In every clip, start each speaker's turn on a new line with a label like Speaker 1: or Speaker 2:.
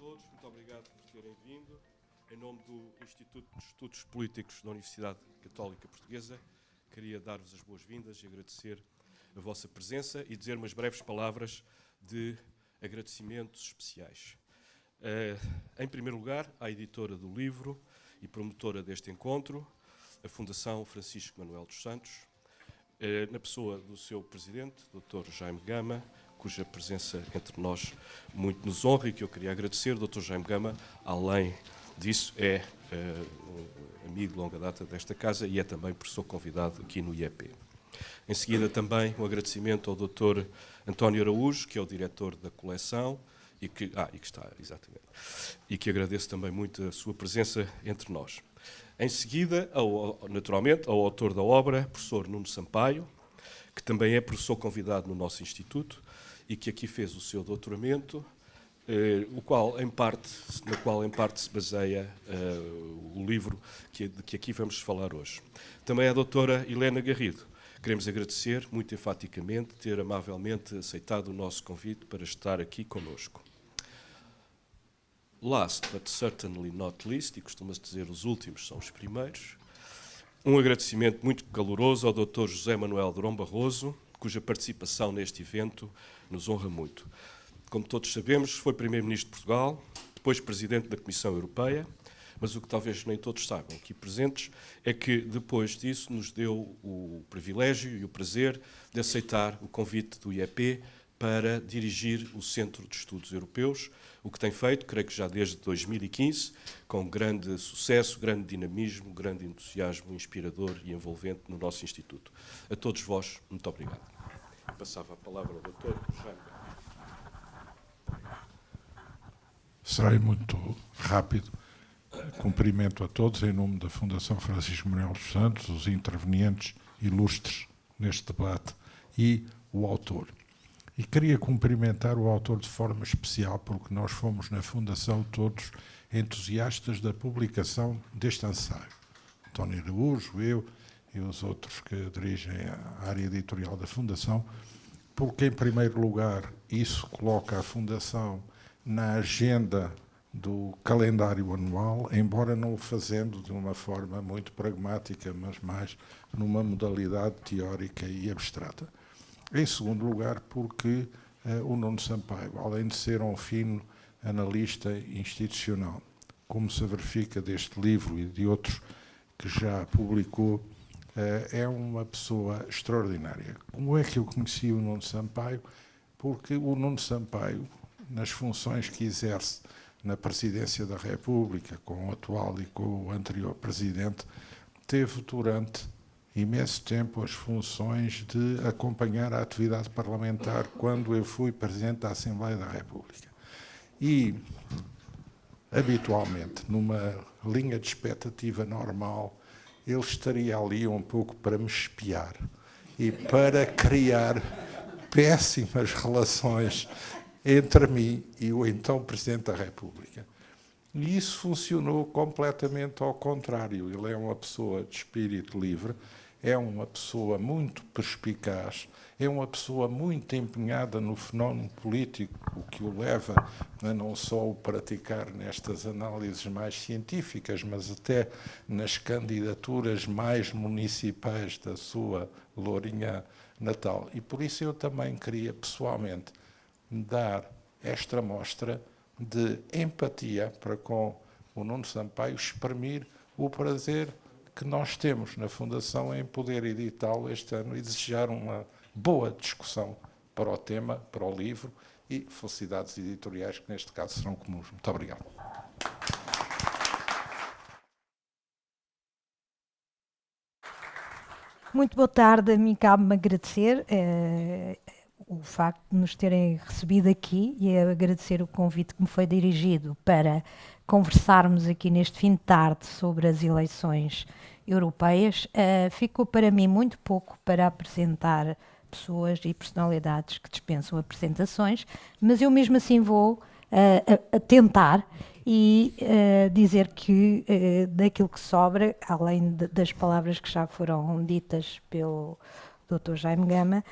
Speaker 1: todos, muito obrigado por terem vindo. Em nome do Instituto de Estudos Políticos da Universidade Católica Portuguesa, queria dar-vos as boas-vindas e agradecer a vossa presença e dizer umas breves palavras de agradecimentos especiais. Em primeiro lugar, à editora do livro e promotora deste encontro, a Fundação Francisco Manuel dos Santos, na pessoa do seu presidente, Dr. Jaime Gama, cuja presença entre nós muito nos honra e que eu queria agradecer. Dr. Jaime Gama, além disso, é amigo de longa data desta casa e é também professor convidado aqui no IEP. Em seguida, também um agradecimento ao Dr. António Araújo, que é o diretor da coleção e que está, exatamente, e que agradeço também muito a sua presença entre nós. Em seguida, naturalmente, ao autor da obra, professor Nuno Sampaio, que também é professor convidado no nosso instituto e que aqui fez o seu doutoramento, na qual em parte se baseia o livro de que aqui vamos falar hoje. Também à doutora Helena Garrido. Queremos agradecer muito enfaticamente ter amavelmente aceitado o nosso convite para estar aqui conosco. Last but certainly not least, e costuma-se dizer os últimos são os primeiros, um agradecimento muito caloroso ao Dr. José Manuel Durão Barroso, cuja participação neste evento nos honra muito. Como todos sabemos, foi Primeiro-Ministro de Portugal, depois Presidente da Comissão Europeia, mas o que talvez nem todos saibam aqui presentes é que depois disso nos deu o privilégio e o prazer de aceitar o convite do IEP para dirigir o Centro de Estudos Europeus, o que tem feito, creio que já desde 2015, com grande sucesso, grande dinamismo, grande entusiasmo inspirador e envolvente no nosso Instituto. A todos vós, muito obrigado. Passava a palavra ao Dr. Jaime.
Speaker 2: Serei muito rápido. Cumprimento a todos em nome da Fundação Francisco Manuel dos Santos, os intervenientes ilustres neste debate e o autor. E queria cumprimentar o autor de forma especial, porque nós fomos na Fundação todos entusiastas da publicação deste ensaio. António Araújo, eu e os outros que dirigem a área editorial da Fundação, porque, em primeiro lugar, isso coloca a Fundação na agenda do calendário anual, embora não o fazendo de uma forma muito pragmática, mas mais numa modalidade teórica e abstrata. Em segundo lugar, porque o Nuno Sampaio, além de ser um fino analista institucional, como se verifica deste livro e de outros que já publicou, é uma pessoa extraordinária. Como é que eu conheci o Nuno Sampaio? Porque o Nuno Sampaio, nas funções que exerce na Presidência da República, com o atual e com o anterior Presidente, teve durante imenso tempo as funções de acompanhar a atividade parlamentar quando eu fui Presidente da Assembleia da República. E, habitualmente, numa linha de expectativa normal, ele estaria ali um pouco para me espiar e para criar péssimas relações entre mim e o então Presidente da República. E isso funcionou completamente ao contrário. Ele é uma pessoa de espírito livre, é uma pessoa muito perspicaz, é uma pessoa muito empenhada no fenómeno político, o que o leva a não só o praticar nestas análises mais científicas, mas até nas candidaturas mais municipais da sua Lourinhã natal. E por isso eu também queria pessoalmente dar esta mostra de empatia para com o Nuno Sampaio, exprimir o prazer que nós temos na Fundação em poder editá-lo este ano e desejar uma boa discussão para o tema, para o livro e felicidades editoriais que neste caso serão comuns. Muito obrigado.
Speaker 3: Muito boa tarde, a mim cabe-me agradecer o facto de nos terem recebido aqui e agradecer o convite que me foi dirigido para conversarmos aqui neste fim de tarde sobre as eleições europeias. Ficou para mim muito pouco para apresentar pessoas e personalidades que dispensam apresentações, mas eu mesmo assim vou a tentar e dizer que daquilo que sobra, além das palavras que já foram ditas pelo Dr. Jaime Gama,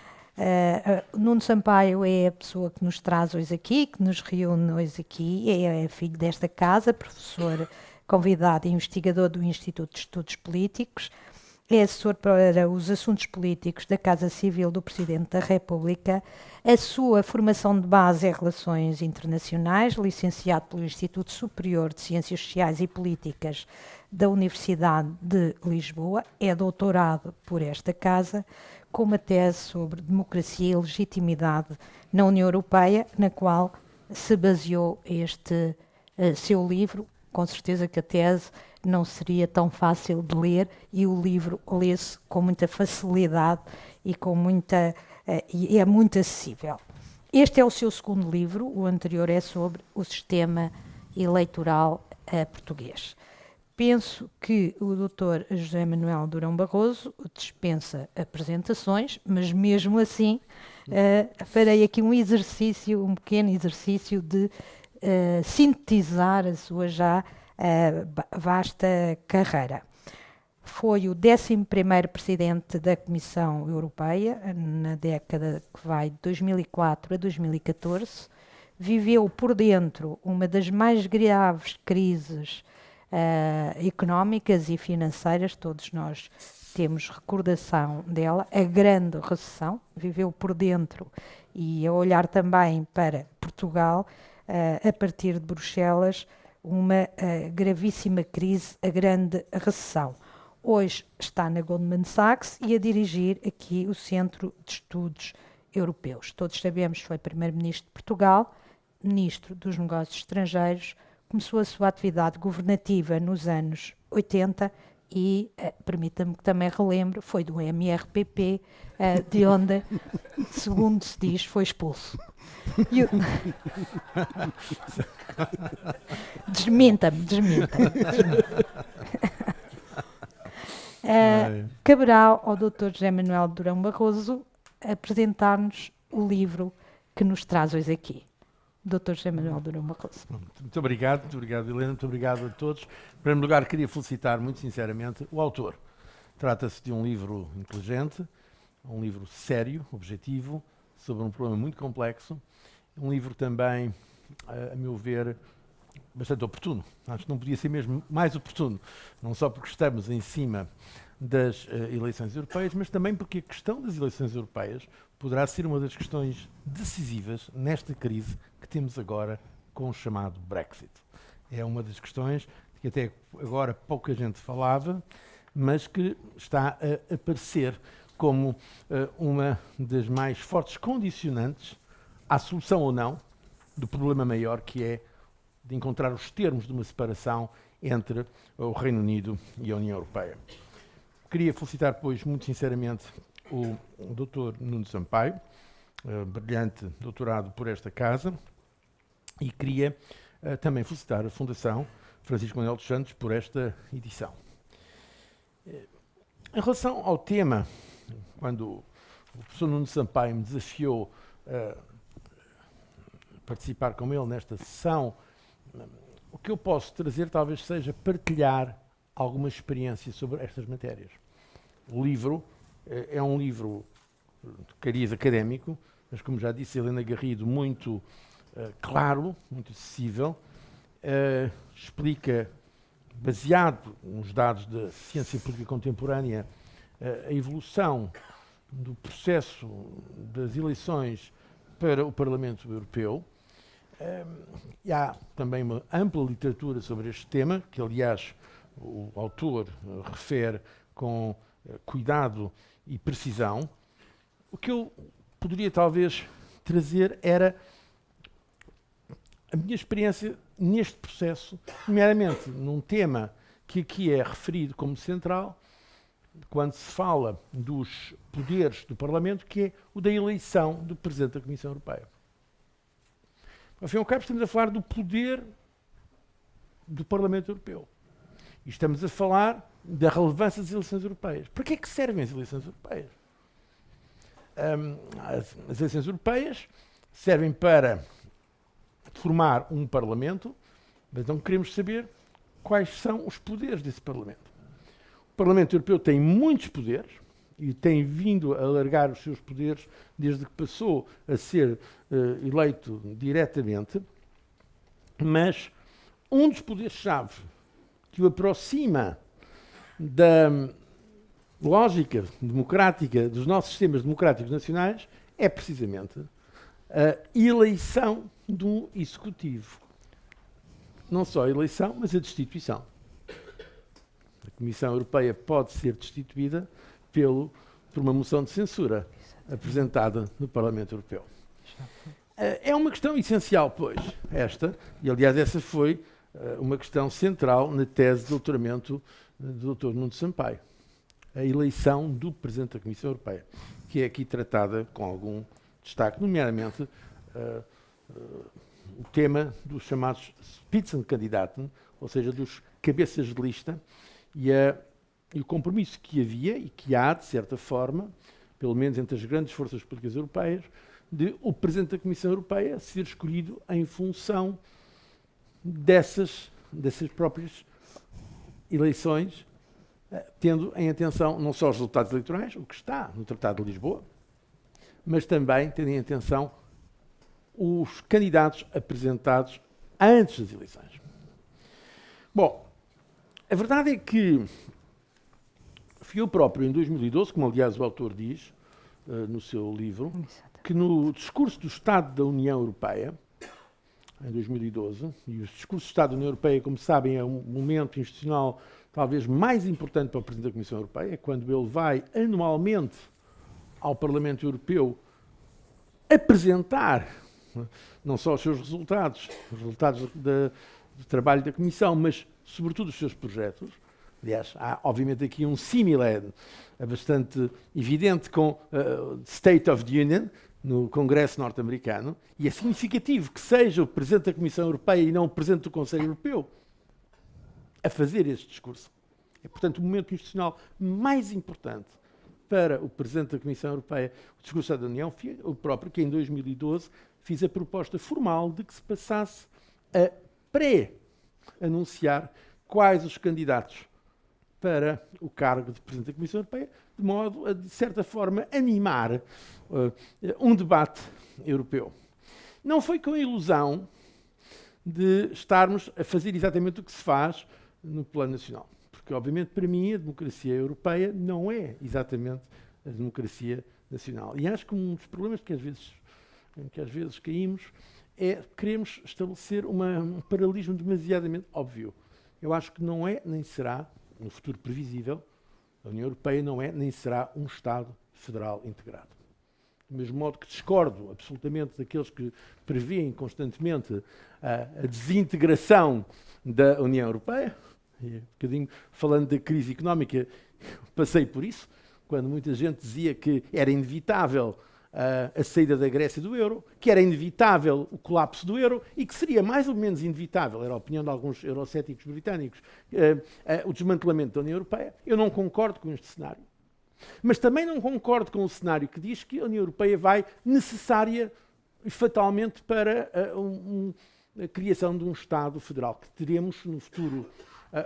Speaker 3: Nuno Sampaio é a pessoa que nos traz hoje aqui, que nos reúne hoje aqui, é filho desta casa, professor convidado e investigador do Instituto de Estudos Políticos, é assessor para os assuntos políticos da Casa Civil do Presidente da República. A sua formação de base é Relações Internacionais, licenciado pelo Instituto Superior de Ciências Sociais e Políticas da Universidade de Lisboa, é doutorado por esta casa, com uma tese sobre democracia e legitimidade na União Europeia, na qual se baseou este seu livro. Com certeza que a tese não seria tão fácil de ler e o livro lê-se com muita facilidade e e é muito acessível. Este é o seu segundo livro, o anterior é sobre o sistema eleitoral português. Penso que o Dr. José Manuel Durão Barroso dispensa apresentações, mas mesmo assim farei aqui um pequeno exercício de sintetizar a sua já vasta carreira. Foi o 11º Presidente da Comissão Europeia, na década que vai de 2004 a 2014, viveu por dentro uma das mais graves crises económicas e financeiras, todos nós temos recordação dela, a grande recessão, viveu por dentro e a olhar também para Portugal, a partir de Bruxelas, uma gravíssima crise, a grande recessão. Hoje está na Goldman Sachs e a dirigir aqui o Centro de Estudos Europeus. Todos sabemos que foi Primeiro-Ministro de Portugal, Ministro dos Negócios Estrangeiros, começou a sua atividade governativa nos anos 80 e, permita-me que também relembre, foi do MRPP, de onde, segundo se diz, foi expulso. Desminta-me. Caberá ao Dr. José Manuel Durão Barroso apresentar-nos o livro que nos traz hoje aqui. Dr. José Manuel Durão Barroso.
Speaker 4: Muito obrigado, Helena, muito obrigado a todos. Em primeiro lugar, queria felicitar muito sinceramente o autor. Trata-se de um livro inteligente, um livro sério, objetivo, sobre um problema muito complexo. Um livro também, a meu ver, bastante oportuno. Acho que não podia ser mesmo mais oportuno, não só porque estamos em cima das eleições europeias, mas também porque a questão das eleições europeias poderá ser uma das questões decisivas nesta crise que temos agora com o chamado Brexit. É uma das questões que até agora pouca gente falava, mas que está a aparecer como uma das mais fortes condicionantes à solução ou não do problema maior, que é de encontrar os termos de uma separação entre o Reino Unido e a União Europeia. Queria felicitar, pois, muito sinceramente, o Dr. Nuno Sampaio, brilhante doutorado por esta casa, e queria também felicitar a Fundação Francisco Manuel dos Santos por esta edição. Em relação ao tema, quando o professor Nuno Sampaio me desafiou a participar com ele nesta sessão, o que eu posso trazer talvez seja partilhar alguma experiência sobre estas matérias. O livro é um livro de cariz académico, mas, como já disse Helena Garrido, muito claro, muito acessível, explica, baseado nos dados da ciência política contemporânea, a evolução do processo das eleições para o Parlamento Europeu. E há também uma ampla literatura sobre este tema, que, aliás, o autor refere com cuidado e precisão. O que eu poderia talvez trazer era a minha experiência neste processo, nomeadamente num tema que aqui é referido como central, quando se fala dos poderes do Parlamento, que é o da eleição do Presidente da Comissão Europeia. Ao fim e ao cabo, estamos a falar do poder do Parlamento Europeu. E estamos a falar da relevância das eleições europeias. Para que é que servem as eleições europeias? As eleições europeias servem para formar um Parlamento, mas então queremos saber quais são os poderes desse Parlamento. O Parlamento Europeu tem muitos poderes, e tem vindo a alargar os seus poderes desde que passou a ser eleito diretamente, mas um dos poderes-chave que o aproxima da lógica democrática dos nossos sistemas democráticos nacionais é precisamente a eleição do executivo. Não só a eleição, mas a destituição. A Comissão Europeia pode ser destituída por uma moção de censura apresentada no Parlamento Europeu. É uma questão essencial, pois, esta, e aliás essa foi uma questão central na tese de doutoramento do Dr. Nuno Sampaio. A eleição do Presidente da Comissão Europeia, que é aqui tratada com algum destaque, nomeadamente o tema dos chamados Spitzenkandidaten, ou seja, dos cabeças de lista, e o compromisso que havia e que há, de certa forma, pelo menos entre as grandes forças políticas europeias, de o Presidente da Comissão Europeia ser escolhido em função dessas próprias eleições, tendo em atenção não só os resultados eleitorais, o que está no Tratado de Lisboa, mas também tendo em atenção os candidatos apresentados antes das eleições. Bom, a verdade é que fui eu próprio, em 2012, como aliás o autor diz no seu livro, que no discurso do Estado da União Europeia, em 2012, e o discurso do Estado da União Europeia, como sabem, é um momento institucional talvez mais importante para o Presidente da Comissão Europeia, é quando ele vai anualmente ao Parlamento Europeu apresentar não só os seus resultados, os resultados do trabalho da Comissão, mas sobretudo os seus projetos. Aliás, há obviamente aqui um símile bastante evidente com State of the Union, no Congresso norte-americano, e é significativo que seja o Presidente da Comissão Europeia e não o Presidente do Conselho Europeu a fazer este discurso. É, portanto, o momento institucional mais importante para o Presidente da Comissão Europeia, o discurso da União, o próprio, que em 2012 fiz a proposta formal de que se passasse a pré-anunciar quais os candidatos para o cargo de Presidente da Comissão Europeia, de modo a, de certa forma, animar um debate europeu. Não foi com a ilusão de estarmos a fazer exatamente o que se faz no plano nacional. Porque, obviamente, para mim, a democracia europeia não é exatamente a democracia nacional. E acho que um dos problemas em que às vezes caímos é queremos estabelecer um paralelismo demasiadamente óbvio. Eu acho que não é, nem será, no futuro previsível, a União Europeia não é, nem será um Estado federal integrado. Do mesmo modo que discordo absolutamente daqueles que prevêem constantemente a desintegração da União Europeia, e um bocadinho falando da crise económica, passei por isso, quando muita gente dizia que era inevitável a saída da Grécia do euro, que era inevitável o colapso do euro e que seria mais ou menos inevitável, era a opinião de alguns eurocéticos britânicos, o desmantelamento da União Europeia. Eu não concordo com este cenário. Mas também não concordo com o cenário que diz que a União Europeia vai necessária e fatalmente para a criação de um Estado federal, que teremos no futuro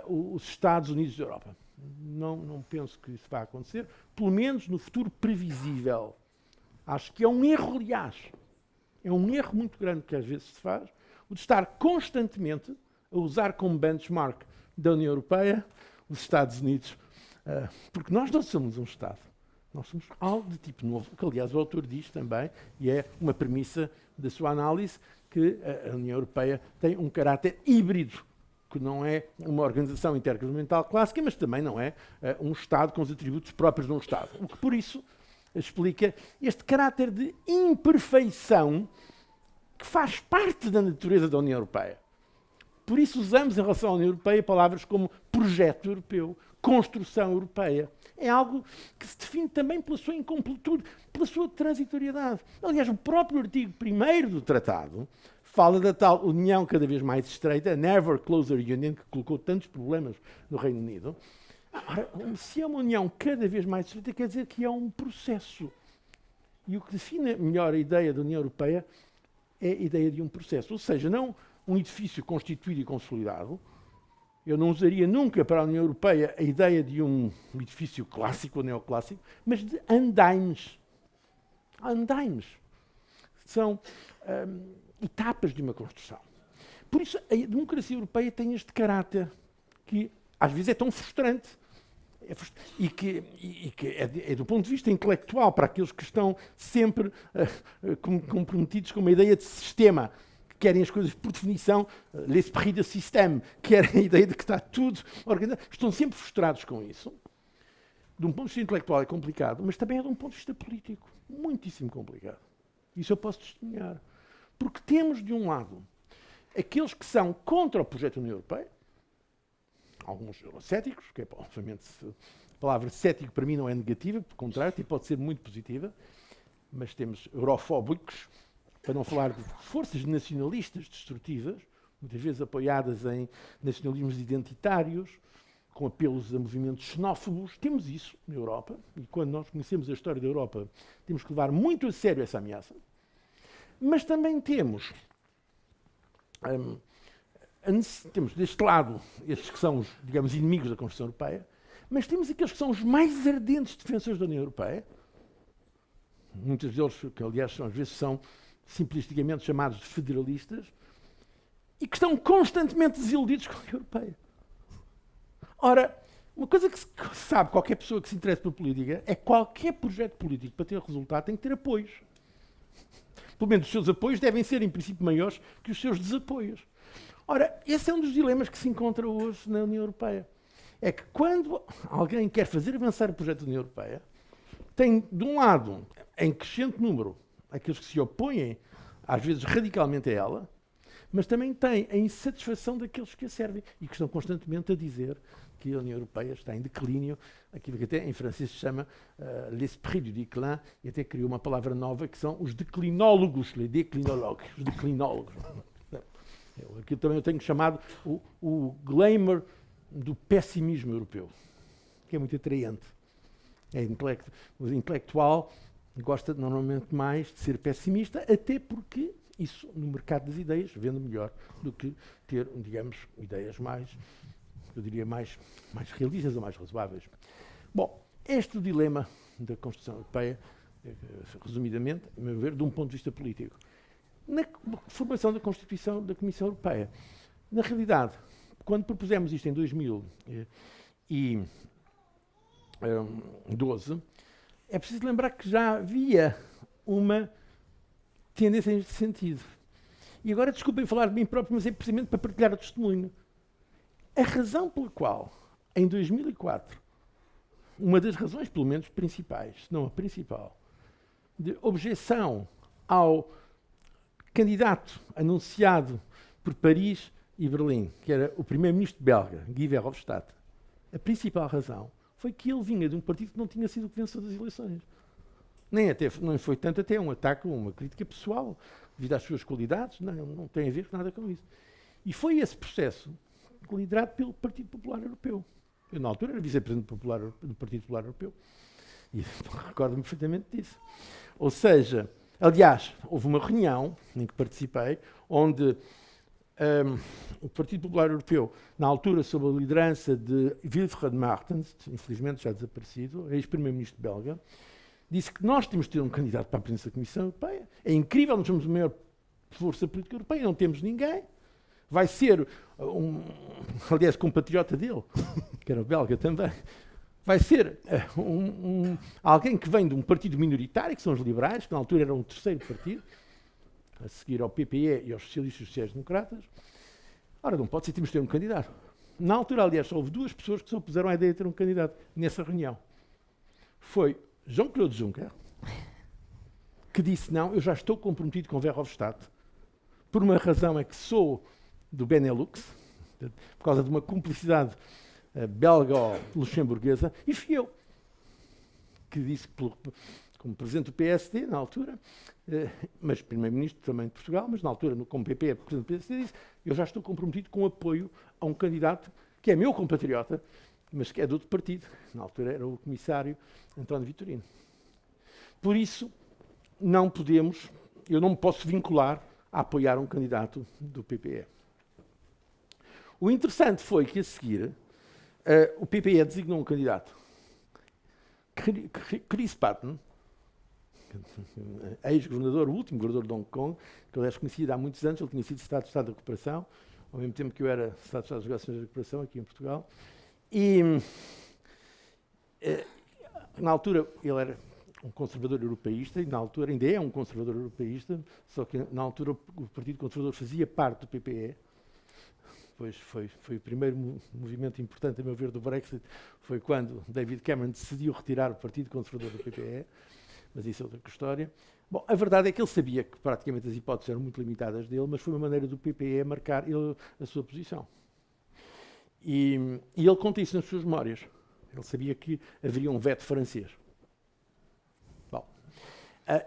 Speaker 4: os Estados Unidos da Europa. Não penso que isso vá acontecer, pelo menos no futuro previsível. Acho que é um erro, aliás, é um erro muito grande que às vezes se faz, o de estar constantemente a usar como benchmark da União Europeia os Estados Unidos, porque nós não somos um Estado, nós somos algo de tipo novo, que aliás o autor diz também, e é uma premissa da sua análise, que a União Europeia tem um caráter híbrido, que não é uma organização intergovernamental clássica, mas também não é um Estado com os atributos próprios de um Estado. O que, por isso, explica este caráter de imperfeição que faz parte da natureza da União Europeia. Por isso usamos em relação à União Europeia palavras como projeto europeu, construção europeia. É algo que se define também pela sua incompletude, pela sua transitoriedade. Aliás, o próprio artigo 1º do tratado fala da tal união cada vez mais estreita, a Never Closer Union, que colocou tantos problemas no Reino Unido. Ora, se é uma união cada vez mais estreita, quer dizer que é um processo. E o que define melhor a ideia da União Europeia é a ideia de um processo. Ou seja, não um edifício constituído e consolidado, Eu não usaria nunca para a União Europeia a ideia de um edifício clássico ou neoclássico, mas de andaimes. Andaimes. São etapas de uma construção. Por isso, a democracia europeia tem este caráter que, às vezes, é tão frustrante. E que é do ponto de vista intelectual, para aqueles que estão sempre comprometidos com uma ideia de sistema, que querem as coisas por definição, l'esprit de système, querem a ideia de que está tudo organizado, estão sempre frustrados com isso. De um ponto de vista intelectual é complicado, mas também é de um ponto de vista político muitíssimo complicado. Isso eu posso testemunhar. Porque temos, de um lado, aqueles que são contra o projeto da União Europeia, alguns céticos, que é, obviamente, a palavra cético para mim não é negativa, pelo contrário, pode ser muito positiva, mas temos eurofóbicos, para não falar de forças nacionalistas destrutivas, muitas vezes apoiadas em nacionalismos identitários, com apelos a movimentos xenófobos. Temos isso na Europa, e quando nós conhecemos a história da Europa, temos que levar muito a sério essa ameaça. Mas também temos deste lado estes que são os, digamos, inimigos da Constituição Europeia, mas temos aqueles que são os mais ardentes defensores da União Europeia, muitos deles, que aliás às vezes são simplisticamente chamados de federalistas, e que estão constantemente desiludidos com a União Europeia. Ora, uma coisa que se sabe, qualquer pessoa que se interesse por política, é que qualquer projeto político, para ter resultado, tem que ter apoios. Pelo menos os seus apoios devem ser, em princípio, maiores que os seus desapoios. Ora, esse é um dos dilemas que se encontra hoje na União Europeia. É que quando alguém quer fazer avançar o projeto da União Europeia, tem, de um lado, em crescente número, aqueles que se opõem, às vezes radicalmente a ela, mas também tem a insatisfação daqueles que a servem e que estão constantemente a dizer que a União Europeia está em declínio, aquilo que até em francês se chama l'esprit du déclin, e até criou uma palavra nova que são os declinólogos, les déclinologues, os declinólogos. Aqui também eu tenho chamado o glamour do pessimismo europeu, que é muito atraente. O intelectual gosta normalmente mais de ser pessimista, até porque isso, no mercado das ideias, vende melhor do que ter, digamos, ideias mais, eu diria, mais realistas ou mais razoáveis. Bom, este é o dilema da Constituição Europeia, resumidamente, a meu ver, de um ponto de vista político. Na formação da Constituição da Comissão Europeia, na realidade, quando propusemos isto em 2012, é preciso lembrar que já havia uma tendência neste sentido. E agora, desculpem falar de mim próprio, mas é precisamente para partilhar o testemunho. A razão pela qual, em 2004, uma das razões, pelo menos principais, se não a principal, de objeção ao candidato anunciado por Paris e Berlim, que era o primeiro-ministro belga, Guy Verhofstadt, a principal razão foi que ele vinha de um partido que não tinha sido o vencedor das eleições. Não foi tanto até um ataque, uma crítica pessoal, devido às suas qualidades, não tem a ver nada com isso. E foi esse processo liderado pelo Partido Popular Europeu. Eu, na altura, era vice-presidente do Partido Popular Europeu. E recordo-me perfeitamente disso. Ou seja, aliás, houve uma reunião em que participei, onde o Partido Popular Europeu, na altura, sob a liderança de Wilfried Martens, infelizmente já desaparecido, ex-primeiro-ministro belga, disse que nós temos de ter um candidato para a presidência da Comissão Europeia. É incrível, nós somos a maior força política europeia, não temos ninguém. Vai ser, aliás, compatriota dele, que era belga também, vai ser alguém que vem de um partido minoritário, que são os liberais, que na altura eram o terceiro partido, a seguir ao PPE e aos socialistas e sociais-democratas. Ora, não pode ser, temos de ter um candidato. Na altura, aliás, houve duas pessoas que se opuseram à ideia de ter um candidato nessa reunião. Foi Jean-Claude Juncker, que disse, não, eu já estou comprometido com Verhofstadt, por uma razão é que sou do Benelux, por causa de uma cumplicidade belga-luxemburguesa, e fui eu, que disse, como presidente do PSD, na altura, mas primeiro-ministro também de Portugal, mas na altura, como PP, presidente do PSD, disse, eu já estou comprometido com apoio a um candidato que é meu compatriota, mas que é de outro partido. Na altura era o comissário António Vitorino. Por isso, eu não me posso vincular a apoiar um candidato do PPE. O interessante foi que, a seguir, o PPE designou um candidato, Chris Patten, ex-governador, o último governador de Hong Kong, que eu aliás conhecia há muitos anos. Ele tinha sido Secretário de Estado da Recuperação, ao mesmo tempo que eu era Secretário de Estado das Relações da Recuperação aqui em Portugal. E, na altura, ele era um conservador europeísta, e na altura ainda é um conservador europeísta, só que na altura o Partido Conservador fazia parte do PPE. Pois foi o primeiro movimento importante, a meu ver, do Brexit, foi quando David Cameron decidiu retirar o Partido Conservador do PPE, mas isso é outra história. Bom, a verdade é que ele sabia que praticamente as hipóteses eram muito limitadas dele, mas foi uma maneira do PPE marcar a sua posição. E ele conta isso nas suas memórias. Ele sabia que haveria um veto francês. Bom,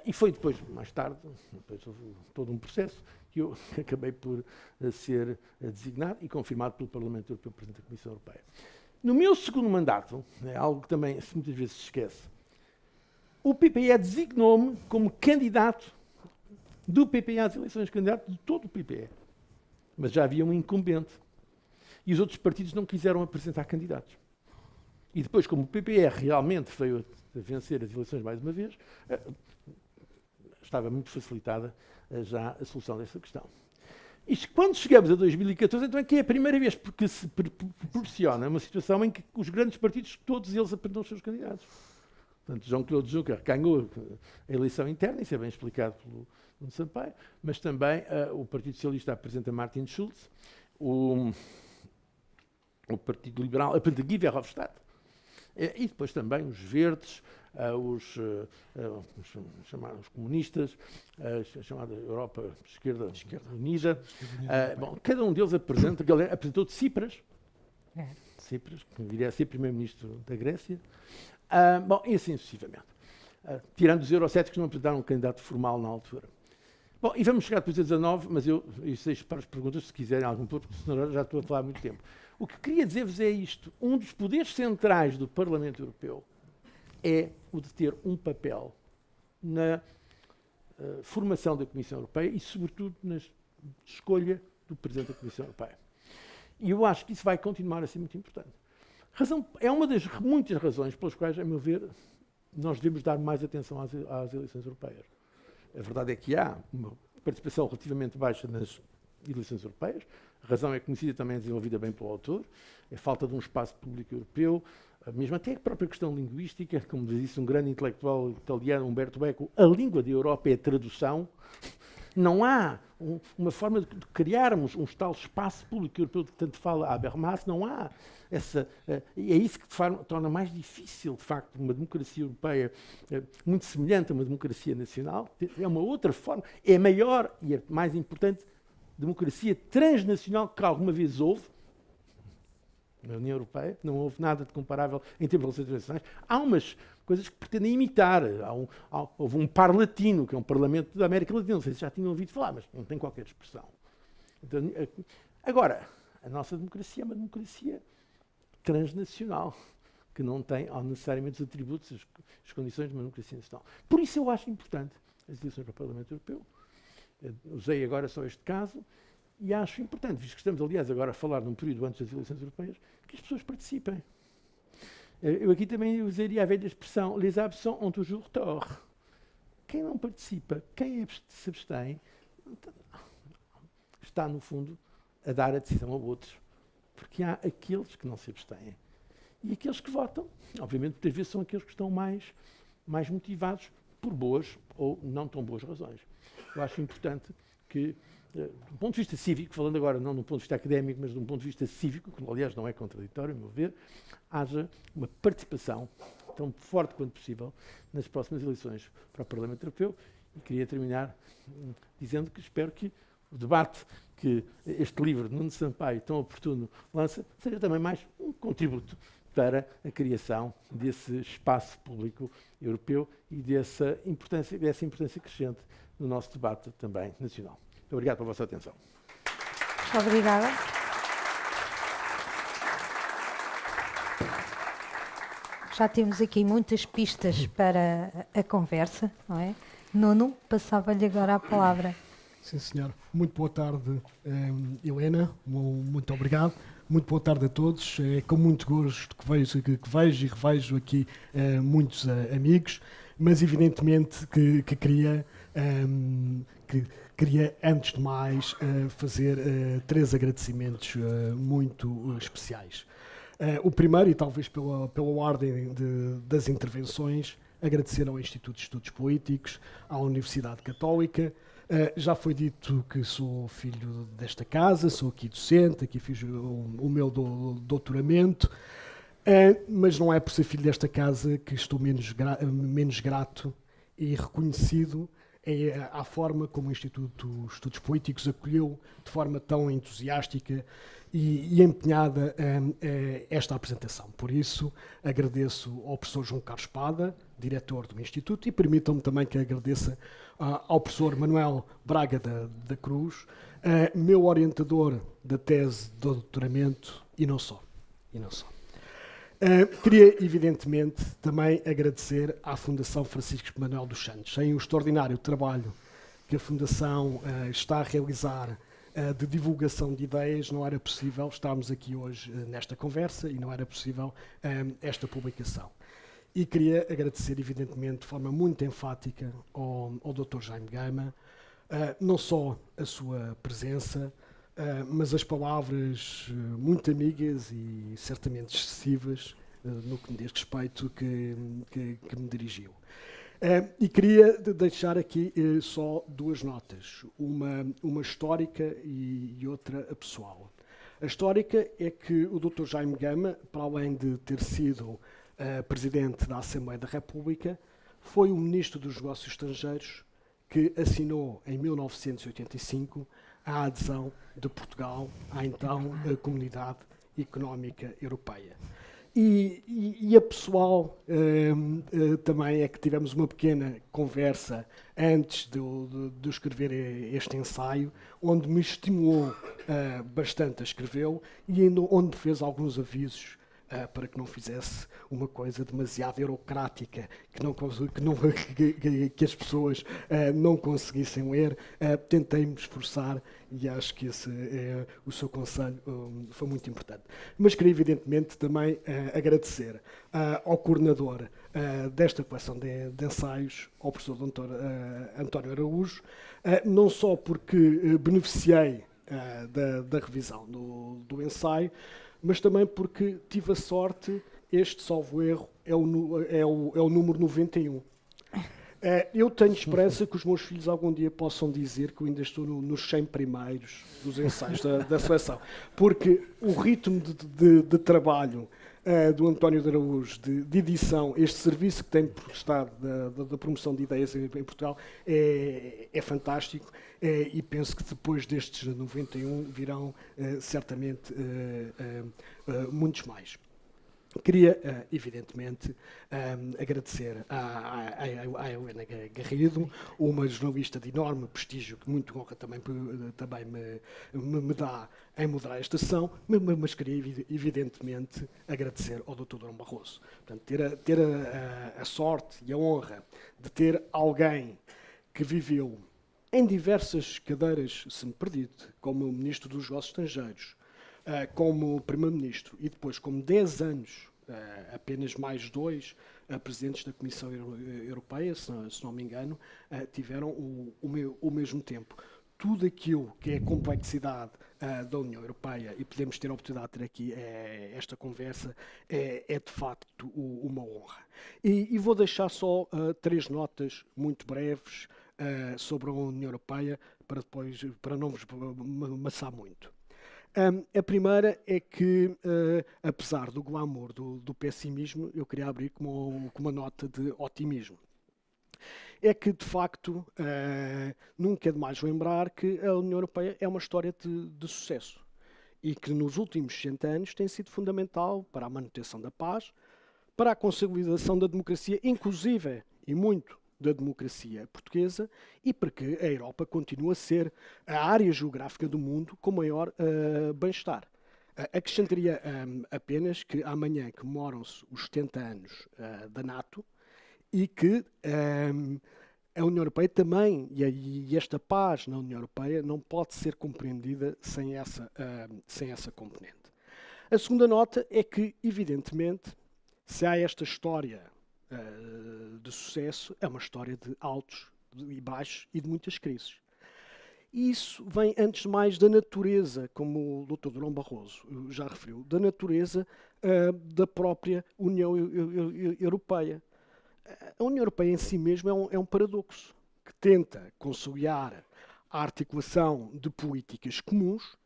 Speaker 4: e foi depois, mais tarde, depois houve todo um processo, que eu acabei por ser designado e confirmado pelo Parlamento Europeu, Presidente da Comissão Europeia. No meu segundo mandato, é algo que também muitas vezes se esquece, o PPE designou-me como candidato do PPE às eleições, candidato de todo o PPE. Mas já havia um incumbente. E os outros partidos não quiseram apresentar candidatos. E depois, como o PPE realmente veio a vencer as eleições mais uma vez, estava muito facilitada já a solução dessa questão. E quando chegamos a 2014, então é que é a primeira vez porque se proporciona uma situação em que os grandes partidos, todos eles apresentam os seus candidatos. Portanto, Jean-Claude Juncker ganhou a eleição interna, isso é bem explicado pelo Nuno Sampaio, mas também o Partido Socialista apresenta Martin Schulz, o Partido Liberal apresenta Guy Verhofstadt, e depois também os Verdes, os comunistas, a chamada Europa Esquerda Unida. Bom, cada um deles apresentou de Tsipras, que viria a ser primeiro-ministro da Grécia. Bom, e assim sucessivamente. Tirando os eurocéticos que não apresentaram um candidato formal na altura. Bom, e vamos chegar depois a 19, mas eu deixo para as perguntas, se quiserem algum pouco, porque senão já estou a falar há muito tempo. O que queria dizer-vos é isto. Um dos poderes centrais do Parlamento Europeu é o de ter um papel na formação da Comissão Europeia e, sobretudo, na escolha do Presidente da Comissão Europeia. E eu acho que isso vai continuar a ser muito importante. É uma das muitas razões pelas quais, a meu ver, nós devemos dar mais atenção às eleições europeias. A verdade é que há uma participação relativamente baixa nas eleições europeias. A razão é conhecida, também é desenvolvida bem pelo autor. É a falta de um espaço público europeu, mesmo até a própria questão linguística, como disse um grande intelectual italiano, Umberto Eco, a língua da Europa é a tradução. Não há uma forma de criarmos um tal espaço público europeu de que tanto fala Habermas, não há essa... E é isso que torna mais difícil, de facto, uma democracia europeia muito semelhante a uma democracia nacional. É uma outra forma, é a maior e a mais importante democracia transnacional que alguma vez houve na União Europeia. Não houve nada de comparável em termos de relações internacionais. Há umas coisas que pretendem imitar. Houve um par latino, que é um parlamento da América Latina, não sei se já tinham ouvido falar, mas não tem qualquer expressão. Então, agora, a nossa democracia é uma democracia transnacional, que não tem necessariamente os atributos, as condições de uma democracia nacional. Por isso eu acho importante as eleições para o Parlamento Europeu. Usei agora só este caso e acho importante, visto que estamos, aliás, agora a falar num período antes das eleições europeias, que as pessoas participem. Eu aqui também usaria a velha expressão les absents ont toujours tort. Quem não participa, quem se abstém, está, no fundo, a dar a decisão a outros. Porque há aqueles que não se abstêm. E aqueles que votam, obviamente, muitas vezes são aqueles que estão mais motivados por boas ou não tão boas razões. Eu acho importante que, do ponto de vista cívico, falando agora não do ponto de vista académico, mas de um ponto de vista cívico, que aliás não é contraditório, a meu ver, haja uma participação tão forte quanto possível nas próximas eleições para o Parlamento Europeu. E queria terminar dizendo que espero que o debate que este livro de Nuno Sampaio, tão oportuno, lança, seja também mais um contributo para a criação desse espaço público europeu e dessa importância crescente no nosso debate também nacional. Muito obrigado pela vossa atenção.
Speaker 3: Obrigada. Já temos aqui muitas pistas para a conversa, não é? Nuno, passava-lhe agora a palavra.
Speaker 5: Sim, senhor. Muito boa tarde, Helena. Muito obrigado. Muito boa tarde a todos. É com muito gosto que vejo e revejo aqui muitos amigos, mas evidentemente que queria, antes de mais, fazer 3 agradecimentos muito especiais. O primeiro, e talvez pela ordem das intervenções, agradecer ao Instituto de Estudos Políticos, à Universidade Católica. Já foi dito que sou filho desta casa, sou aqui docente, aqui fiz o meu doutoramento, mas não é por ser filho desta casa que estou menos grato e reconhecido à forma como o Instituto de Estudos Políticos acolheu de forma tão entusiástica e empenhada esta apresentação. Por isso, agradeço ao professor João Carlos Espada, diretor do Instituto, e permitam-me também que agradeça ao professor Manuel Braga da Cruz, meu orientador da tese de doutoramento, e não só. Queria, evidentemente, também agradecer à Fundação Francisco Manuel dos Santos, em o extraordinário trabalho que a Fundação está a realizar de divulgação de ideias. Não era possível estarmos aqui hoje nesta conversa e não era possível esta publicação. E queria agradecer, evidentemente, de forma muito enfática ao Dr. Jaime Gama, não só a sua presença, mas as palavras muito amigas e certamente excessivas no que me diz respeito que me dirigiu. E queria deixar aqui só 2 notas, uma histórica e outra pessoal. A histórica é que o Dr. Jaime Gama, para além de ter sido Presidente da Assembleia da República, foi o Ministro dos Negócios Estrangeiros que assinou em 1985 a adesão de Portugal à então Comunidade Económica Europeia. E a pessoal também é que tivemos uma pequena conversa antes de escrever este ensaio, onde me estimulou bastante a escrevê-lo e onde fez alguns avisos para que não fizesse uma coisa demasiado eurocrática, que as pessoas não conseguissem ler. Tentei me esforçar e acho que o seu conselho foi muito importante. Mas queria, evidentemente, também agradecer ao coordenador desta coleção de ensaios, ao professor Dr. António Araújo, não só porque beneficiei da revisão do ensaio, mas também porque tive a sorte, salvo erro, é o número 91. Eu tenho esperança que os meus filhos algum dia possam dizer que eu ainda estou nos 100 primeiros dos ensaios da seleção, porque o ritmo de trabalho do António de Araújo, de edição, este serviço que tem prestado da promoção de ideias em Portugal é fantástico, e penso que depois destes 91 virão certamente muitos mais. Queria, evidentemente, agradecer à Helena Garrido, uma jornalista de enorme prestígio, que muito honra também me dá em moderar esta sessão, mas queria, evidentemente, agradecer ao Dr. Durão Barroso. Portanto, ter a sorte e a honra de ter alguém que viveu em diversas cadeiras, se me permite, como Ministro dos Negócios Estrangeiros, como Primeiro-Ministro e depois como 10 anos, apenas mais 2 presidentes da Comissão Europeia, se não me engano, tiveram o mesmo tempo. Tudo aquilo que é a complexidade da União Europeia, e podemos ter a oportunidade de ter aqui esta conversa, é de facto uma honra. E vou deixar só 3 notas muito breves sobre a União Europeia, para não vos amassar muito. A primeira é que, apesar do glamour, do pessimismo, eu queria abrir com uma nota de otimismo. É que, de facto, nunca é demais lembrar que a União Europeia é uma história de sucesso e que nos últimos 60 anos tem sido fundamental para a manutenção da paz, para a consolidação da democracia, inclusive e muito da democracia portuguesa, e para que a Europa continue a ser a área geográfica do mundo com maior bem-estar. Acrescentaria apenas que amanhã comemoram-se os 70 anos da NATO e que a União Europeia também, e esta paz na União Europeia não pode ser compreendida sem essa componente. A segunda nota é que, evidentemente, se há esta história de sucesso, é uma história de altos e baixos e de muitas crises. E isso vem, antes de mais, da natureza, como o Dr. Durão Barroso já referiu, da natureza da própria União Europeia. A União Europeia em si mesma é um paradoxo, que tenta conciliar a articulação de políticas comuns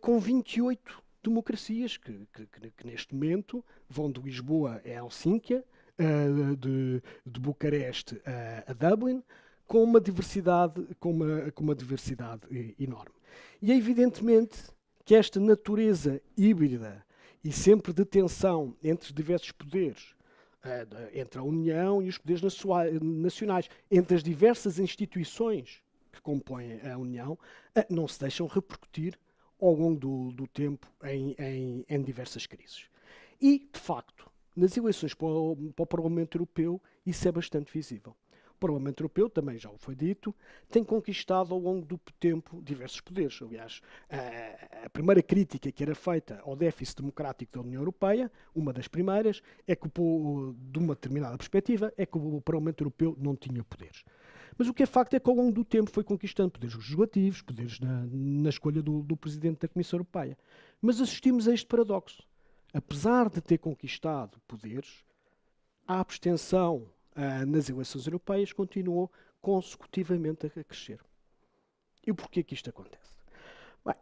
Speaker 5: com 28 democracias que neste momento vão de Lisboa a Helsínquia, de Bucareste a Dublin, com uma diversidade enorme. E é evidentemente que esta natureza híbrida e sempre de tensão entre os diversos poderes, entre a União e os poderes nacionais, entre as diversas instituições que compõem a União, não se deixam repercutir ao longo do tempo em diversas crises. E, de facto, nas eleições para o Parlamento Europeu, isso é bastante visível. O Parlamento Europeu, também já o foi dito, tem conquistado ao longo do tempo diversos poderes. Aliás, a primeira crítica que era feita ao déficit democrático da União Europeia, uma das primeiras, é que, de uma determinada perspectiva, é que o Parlamento Europeu não tinha poderes. Mas o que é facto é que ao longo do tempo foi conquistando poderes legislativos, poderes na escolha do Presidente da Comissão Europeia. Mas assistimos a este paradoxo. Apesar de ter conquistado poderes, a abstenção nas eleições europeias continuou consecutivamente a crescer. E porquê que isto acontece? Bem,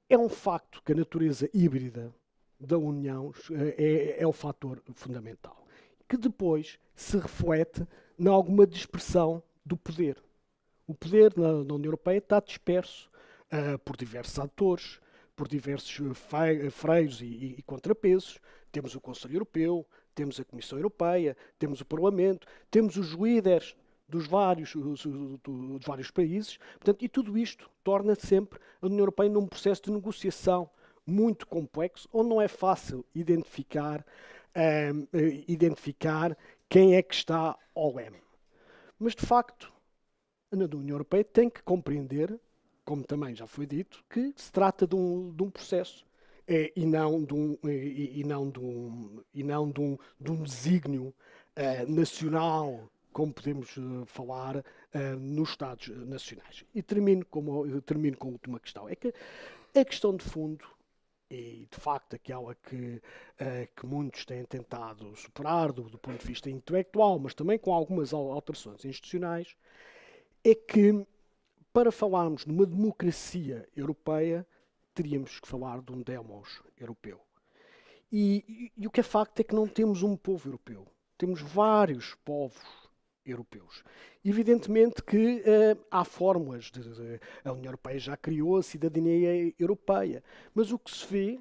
Speaker 5: é um facto que a natureza híbrida da União é o fator fundamental, que depois se reflete em alguma dispersão do poder. O poder na União Europeia está disperso por diversos atores, por diversos freios e contrapesos. Temos o Conselho Europeu, temos a Comissão Europeia, temos o Parlamento, temos os líderes dos vários países. Portanto, e tudo isto torna sempre a União Europeia num processo de negociação muito complexo, onde não é fácil identificar quem é que está ao leme. Mas, de facto, a União Europeia tem que compreender, como também já foi dito, que se trata de um processo e não de um desígnio nacional, como podemos falar nos Estados nacionais. E termino com a última questão. É que a questão de fundo, e de facto aquela que muitos têm tentado superar do ponto de vista intelectual, mas também com algumas alterações institucionais, é que para falarmos numa democracia europeia, teríamos que falar de um demos europeu. E o que é facto é que não temos um povo europeu. Temos vários povos europeus. Evidentemente que há fórmulas. A União Europeia já criou a cidadania europeia. Mas o que se vê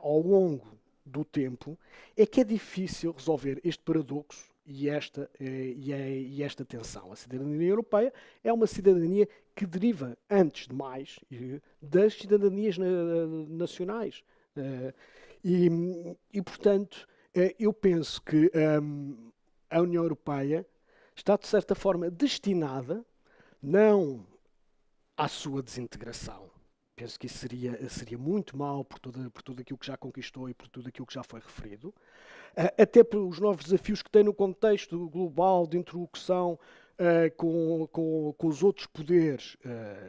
Speaker 5: ao longo do tempo é que é difícil resolver este paradoxo e esta tensão. A cidadania europeia é uma cidadania que deriva, antes de mais, das cidadanias nacionais. Portanto, eu penso que a União Europeia está, de certa forma, destinada não à sua desintegração. Penso que isso seria muito mau por tudo aquilo que já conquistou e por tudo aquilo que já foi referido. Até pelos novos desafios que tem no contexto global de interlocução com os outros poderes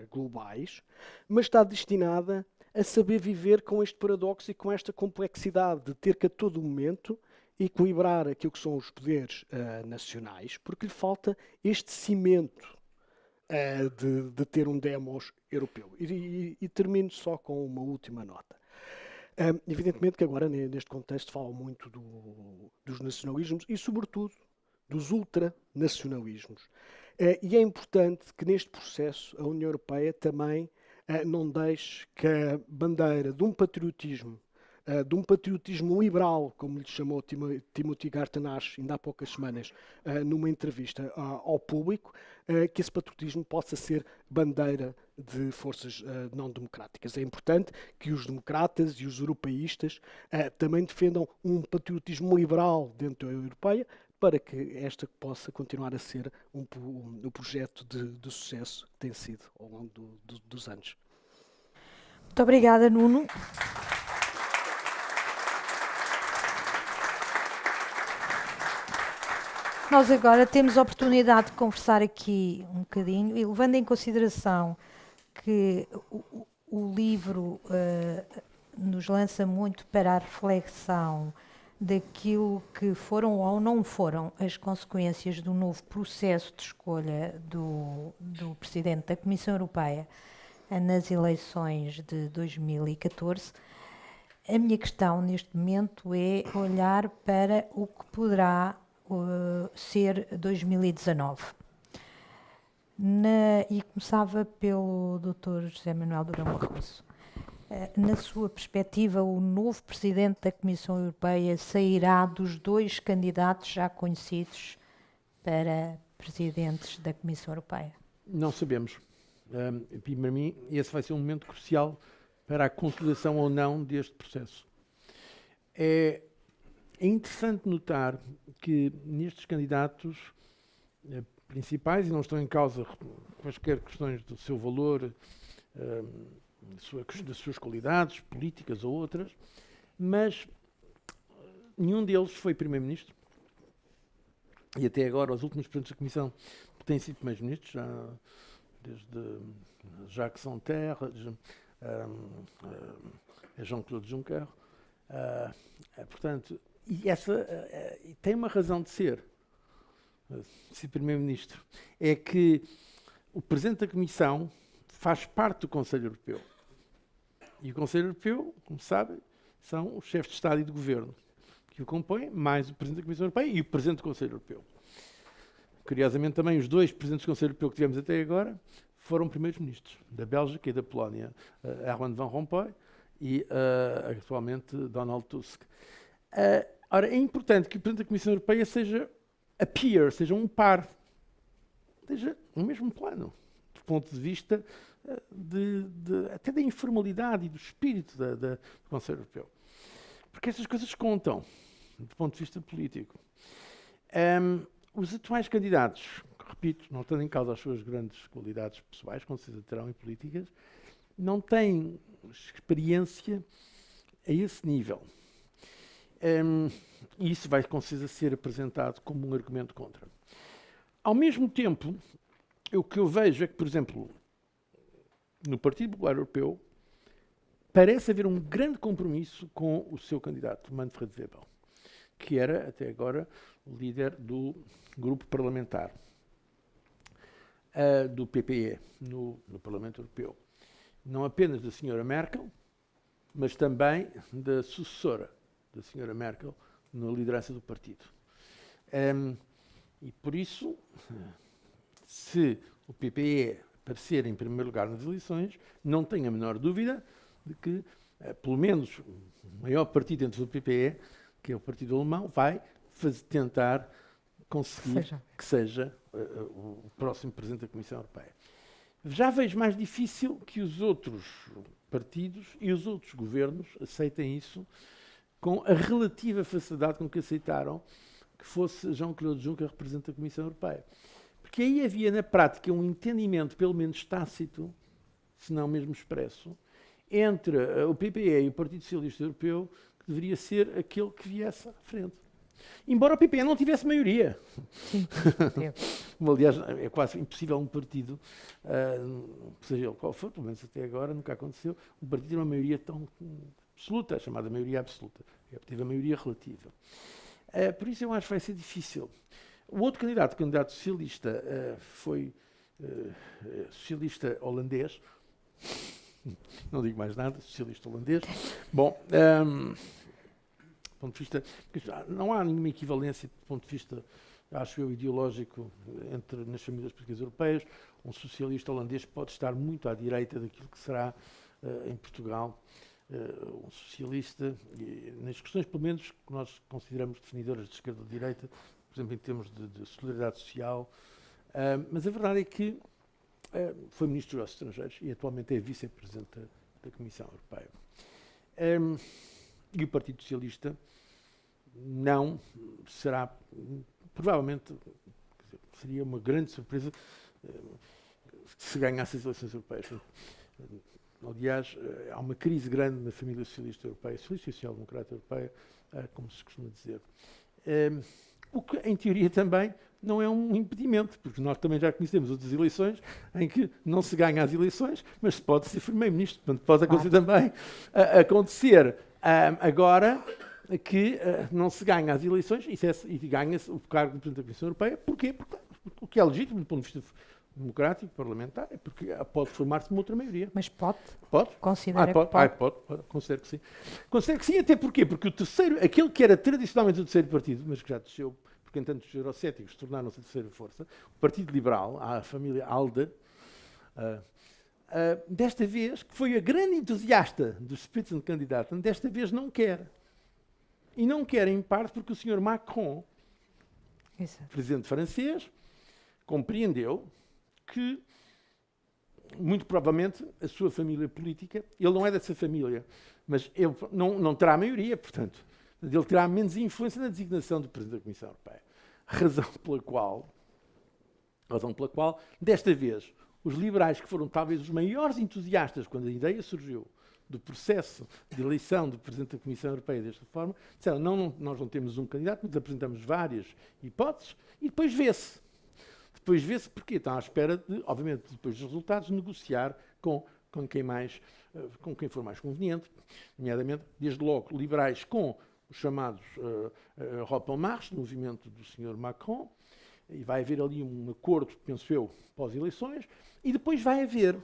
Speaker 5: globais, mas está destinada a saber viver com este paradoxo e com esta complexidade de ter que a todo momento equilibrar aquilo que são os poderes nacionais, porque lhe falta este cimento de ter um demos europeu. E termino só com uma última nota. Evidentemente que agora, neste contexto, falo muito dos nacionalismos e, sobretudo, dos ultranacionalismos. E é importante que, neste processo, a União Europeia também não deixe que a bandeira de um patriotismo liberal, como lhe chamou Timothy Garton-Ash ainda há poucas semanas, numa entrevista ao público, que esse patriotismo possa ser bandeira de forças não democráticas. É importante que os democratas e os europeístas também defendam um patriotismo liberal dentro da União Europeia, para que esta possa continuar a ser um projeto de sucesso que tem sido ao longo dos anos.
Speaker 3: Muito obrigada, Nuno. Nós agora temos a oportunidade de conversar aqui um bocadinho e levando em consideração que o livro nos lança muito para a reflexão daquilo que foram ou não foram as consequências do novo processo de escolha do Presidente da Comissão Europeia nas eleições de 2014, a minha questão neste momento é olhar para o que poderá ser 2019. E começava pelo Dr. José Manuel Durão Barroso. Na sua perspectiva, o novo Presidente da Comissão Europeia sairá dos 2 candidatos já conhecidos para Presidentes da Comissão Europeia?
Speaker 4: Não sabemos. Para mim, esse vai ser um momento crucial para a consolidação ou não deste processo. É interessante notar que nestes candidatos principais, e não estão em causa quaisquer questões do seu valor, das suas qualidades políticas ou outras, mas nenhum deles foi Primeiro-Ministro, e até agora os últimos presidentes da Comissão têm sido Primeiros-Ministros, desde Jacques Santer, Jean-Claude Juncker. Portanto, e essa tem uma razão de ser, se Primeiro-Ministro, é que o Presidente da Comissão faz parte do Conselho Europeu. E o Conselho Europeu, como sabem, são os chefes de Estado e de Governo, que o compõem, mais o Presidente da Comissão Europeia e o Presidente do Conselho Europeu. Curiosamente, também os 2 Presidentes do Conselho Europeu que tivemos até agora foram Primeiros-Ministros, da Bélgica e da Polónia, Herman Van Rompuy e, atualmente, Donald Tusk. Ora, é importante que o Presidente da Comissão Europeia seja a peer, seja um par, seja no mesmo plano, do ponto de vista até da informalidade e do espírito do Conselho Europeu. Porque estas coisas contam, do ponto de vista político. Os atuais candidatos, repito, não estando em causa as suas grandes qualidades pessoais, com certeza terão e políticas, não têm experiência a esse nível. E isso vai com certeza ser apresentado como um argumento contra. Ao mesmo tempo, o que eu vejo é que, por exemplo, no Partido Popular Europeu, parece haver um grande compromisso com o seu candidato, Manfred Weber, que era, até agora, o líder do grupo parlamentar do PPE no Parlamento Europeu. Não apenas da Sra. Merkel, mas também da sucessora da Sra. Merkel na liderança do partido. E por isso, se o PPE aparecer em primeiro lugar nas eleições, não tenho a menor dúvida de que, pelo menos, o maior partido dentro do PPE, que é o Partido Alemão, vai tentar conseguir que seja o próximo Presidente da Comissão Europeia. Já vejo mais difícil que os outros partidos e os outros governos aceitem isso com a relativa facilidade com que aceitaram que fosse Jean-Claude Juncker representante da Comissão Europeia. Porque aí havia, na prática, um entendimento, pelo menos tácito, se não mesmo expresso, entre o PPE e o Partido Socialista Europeu, que deveria ser aquele que viesse à frente. Embora o PPE não tivesse maioria.
Speaker 3: Sim.
Speaker 4: Aliás, é quase impossível um partido, seja ele qual for, pelo menos até agora, nunca aconteceu, um partido ter uma maioria tão absoluta, a chamada maioria absoluta. Teve a maioria relativa. Por isso eu acho que vai ser difícil. O outro candidato, o candidato socialista, foi socialista holandês. Não digo mais nada, socialista holandês. Bom, do ponto de vista, não há nenhuma equivalência do ponto de vista, acho eu, ideológico nas famílias políticas europeias. Um socialista holandês pode estar muito à direita daquilo que será em Portugal um socialista, nas questões, pelo menos, que nós consideramos definidoras de esquerda ou de direita, por exemplo, em termos de solidariedade social. Mas a verdade é que foi Ministro dos Estrangeiros e atualmente é Vice-Presidente da Comissão Europeia. E o Partido Socialista não será, provavelmente, seria uma grande surpresa se ganhasse as eleições europeias. Aliás, há uma crise grande na família socialista europeia, socialista e social-democrata europeia, como se costuma dizer. O que, em teoria, também não é um impedimento, porque nós também já conhecemos outras eleições em que não se ganha as eleições, mas se pode ser primeiro-ministro. Portanto, pode acontecer também agora que não se ganha as eleições e ganha-se o cargo de Presidente da Comissão Europeia. Porquê? Porque o que é legítimo do ponto de vista democrático, parlamentar, é porque pode formar-se uma outra maioria.
Speaker 3: Mas pode?
Speaker 4: Pode?
Speaker 3: Considera que pode?
Speaker 4: Pode. Considero que sim. Considero que sim, até porquê? Porque o terceiro, aquele que era tradicionalmente o terceiro partido, mas que já desceu, porque entanto os eurocéticos tornaram-se a terceira força, o Partido Liberal, a família ALDE, desta vez, que foi a grande entusiasta do Spitzenkandidaten, desta vez não quer. E não quer, em parte, porque o Sr. Macron, presidente francês, compreendeu que, muito provavelmente, a sua família política, ele não é dessa família, mas ele não terá a maioria, portanto, ele terá menos influência na designação do Presidente da Comissão Europeia. Razão pela qual, desta vez, os liberais, que foram talvez os maiores entusiastas quando a ideia surgiu do processo de eleição do Presidente da Comissão Europeia desta forma, disseram, nós não temos um candidato, mas apresentamos várias hipóteses e depois vê-se. Depois vê-se porque estão à espera de, obviamente, depois dos resultados, negociar com quem for mais conveniente, nomeadamente, desde logo, liberais com os chamados Europe en Marche, movimento do Sr. Macron, e vai haver ali um acordo, penso eu, pós-eleições, e depois vai haver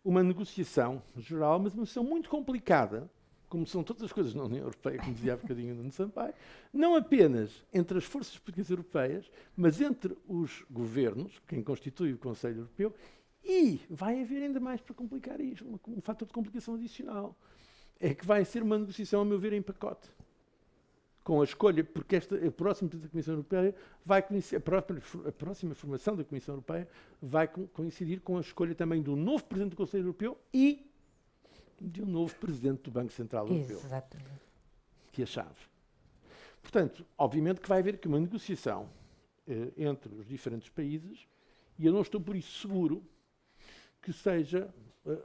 Speaker 4: uma negociação geral, mas uma negociação muito complicada, como são todas as coisas na União Europeia, como dizia há bocadinho Nuno Sampaio, não apenas entre as forças políticas europeias, mas entre os governos, quem constitui o Conselho Europeu, e vai haver ainda mais para complicar isto, um fator de complicação adicional. É que vai ser uma negociação, a meu ver, em pacote. Com a escolha, porque a próxima Presidente da Comissão Europeia vai conhecer, a próxima formação da Comissão Europeia vai coincidir com a escolha também do novo Presidente do Conselho Europeu e de um novo Presidente do Banco Central Europeu.
Speaker 3: Exatamente.
Speaker 4: Que é a chave. Portanto, obviamente que vai haver aqui uma negociação entre os diferentes países e eu não estou por isso seguro que seja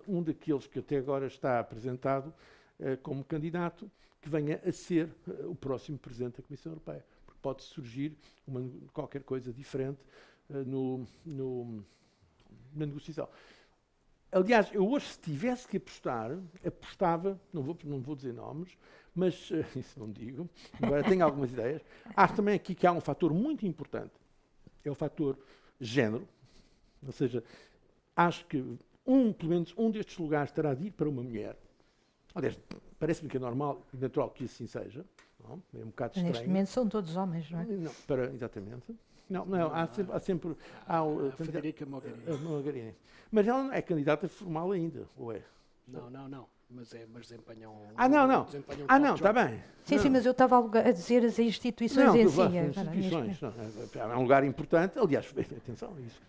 Speaker 4: um daqueles que até agora está apresentado como candidato que venha a ser o próximo Presidente da Comissão Europeia. Porque pode surgir qualquer coisa diferente na negociação. Aliás, eu hoje, se tivesse que apostava, não vou dizer nomes, mas isso não digo, embora tenha algumas ideias. Acho também aqui que há um fator muito importante, é o fator género, ou seja, acho que pelo menos um destes lugares terá de ir para uma mulher. Aliás, parece-me que é normal e natural que assim seja, não? É um bocado estranho.
Speaker 3: Neste momento são todos homens, não é?
Speaker 4: Não, exatamente. Não, há sempre
Speaker 5: a Federica Mogherini.
Speaker 4: Mas ela não é candidata formal ainda, ou é?
Speaker 5: Não. Mas desempenham
Speaker 4: não, está bem.
Speaker 3: Sim, mas eu estava a dizer as instituições em si.
Speaker 4: É um lugar importante. Aliás, atenção, isso.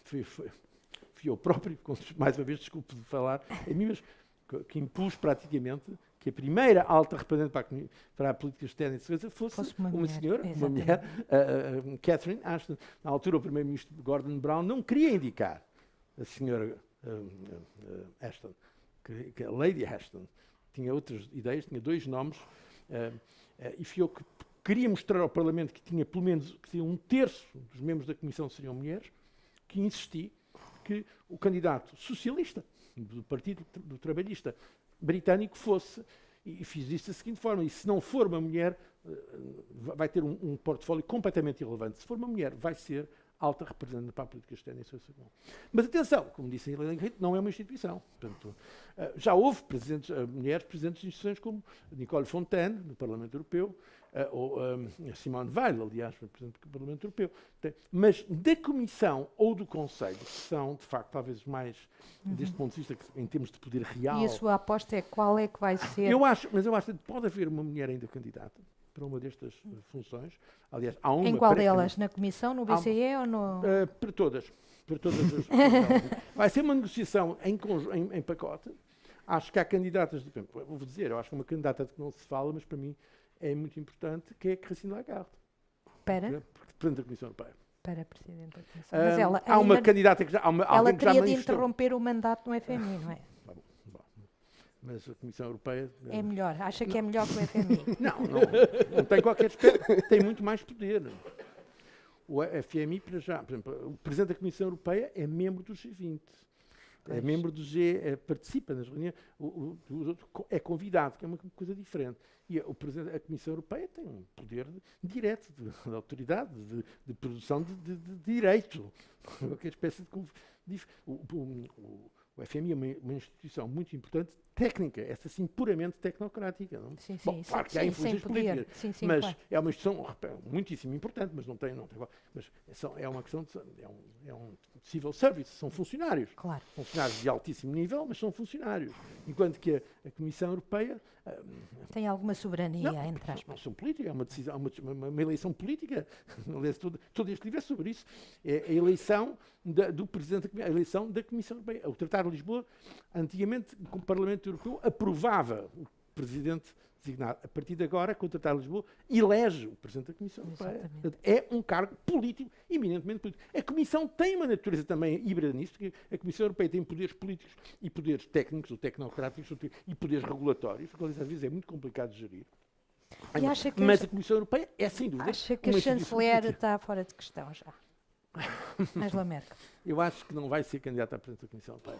Speaker 4: Fui eu próprio, mais uma vez, desculpe de falar, a mim, mas que impus praticamente que a primeira alta representante para a política externa e de segurança fosse uma senhora, uma mulher, Catherine Ashton. Na altura, o primeiro-ministro Gordon Brown não queria indicar a senhora Ashton, que a Lady Ashton tinha outras ideias, tinha dois nomes, e fui eu que queria mostrar ao Parlamento que tinha pelo menos que um terço dos membros da Comissão seriam mulheres, que insisti que o candidato socialista do Partido do Trabalhista britânico fosse, e fiz isso da seguinte forma, e se não for uma mulher, vai ter um portfólio completamente irrelevante. Se for uma mulher, vai ser alta representante para a política externa e social. Mas atenção, como disse a Helena Garrido, não é uma instituição. Portanto, já houve mulheres presidentes de instituições como Nicole Fontaine, no Parlamento Europeu, ou Simone Weil, aliás, presidente do Parlamento Europeu. Mas da Comissão ou do Conselho, que são, de facto, talvez mais, deste ponto de vista, em termos de poder real...
Speaker 3: E a sua aposta é qual é que vai ser?
Speaker 4: Eu acho que pode haver uma mulher ainda candidata para uma destas funções. Aliás, há uma...
Speaker 3: Em qual delas? Na Comissão, no BCE ou no...
Speaker 4: Para todas. Para todas as... Vai ser uma negociação em pacote. Acho que há candidatas... Vou dizer, eu acho que uma candidata de que não se fala, mas para mim é muito importante, que é Christine Lagarde,
Speaker 3: Para
Speaker 4: Presidente da Comissão Europeia.
Speaker 3: para a Presidente da Comissão. Mas ela,
Speaker 4: Há uma
Speaker 3: ainda-
Speaker 4: candidata que já...
Speaker 3: ela
Speaker 4: alguém que já
Speaker 3: queria de
Speaker 4: manifestou.
Speaker 3: interromper o mandato no FMI, não é?
Speaker 4: Bom, mas a Comissão Europeia...
Speaker 3: É melhor. Acha que é melhor que o FMI?
Speaker 4: Não tem qualquer aspecto. Tem muito mais poder. O FMI, para já, por exemplo, o Presidente da Comissão Europeia é membro do G20. É
Speaker 3: Pois.
Speaker 4: membro do participa nas reuniões, é convidado, que é uma coisa diferente. E o Presidente da Comissão Europeia tem um poder direto, de autoridade, de produção de direito. Qualquer espécie de... O FMI é uma instituição muito importante, técnica, essa sim puramente tecnocrática. Não?
Speaker 3: Sim, sim,
Speaker 4: Bom, claro que há
Speaker 3: sem
Speaker 4: influências
Speaker 3: poder.
Speaker 4: políticas,
Speaker 3: Sim, sim,
Speaker 4: mas
Speaker 3: claro.
Speaker 4: é uma instituição muitíssimo importante, mas não tem mas é uma questão é um civil service, são funcionários.
Speaker 3: Claro.
Speaker 4: Funcionários de altíssimo nível, mas são funcionários. Enquanto que a Comissão Europeia
Speaker 3: Tem alguma soberania,
Speaker 4: não,
Speaker 3: entre aspas.
Speaker 4: não são políticos, é uma decisão, uma eleição política. Aliás, todo este livro é sobre isso. É a eleição do Presidente, a eleição da Comissão Europeia. O Tratado de Lisboa, antigamente, o Parlamento Europeu aprovava o Presidente designado. A partir de agora, com o Tratado de Lisboa, elege o Presidente da Comissão Europeia.
Speaker 3: Exatamente.
Speaker 4: Portanto, é um cargo político, eminentemente político. A Comissão tem uma natureza também híbrida nisso, porque a Comissão Europeia tem poderes políticos e poderes técnicos ou tecnocráticos e poderes regulatórios, que às vezes é muito complicado de gerir.
Speaker 3: E acha que
Speaker 4: Mas
Speaker 3: a-
Speaker 4: a Comissão Europeia é, sem dúvida,
Speaker 3: Acha que a
Speaker 4: uma instituição
Speaker 3: chanceler
Speaker 4: política.
Speaker 3: está fora de questão já? Angela Merkel.
Speaker 4: Eu acho que não vai ser candidata a Presidente da Comissão Europeia.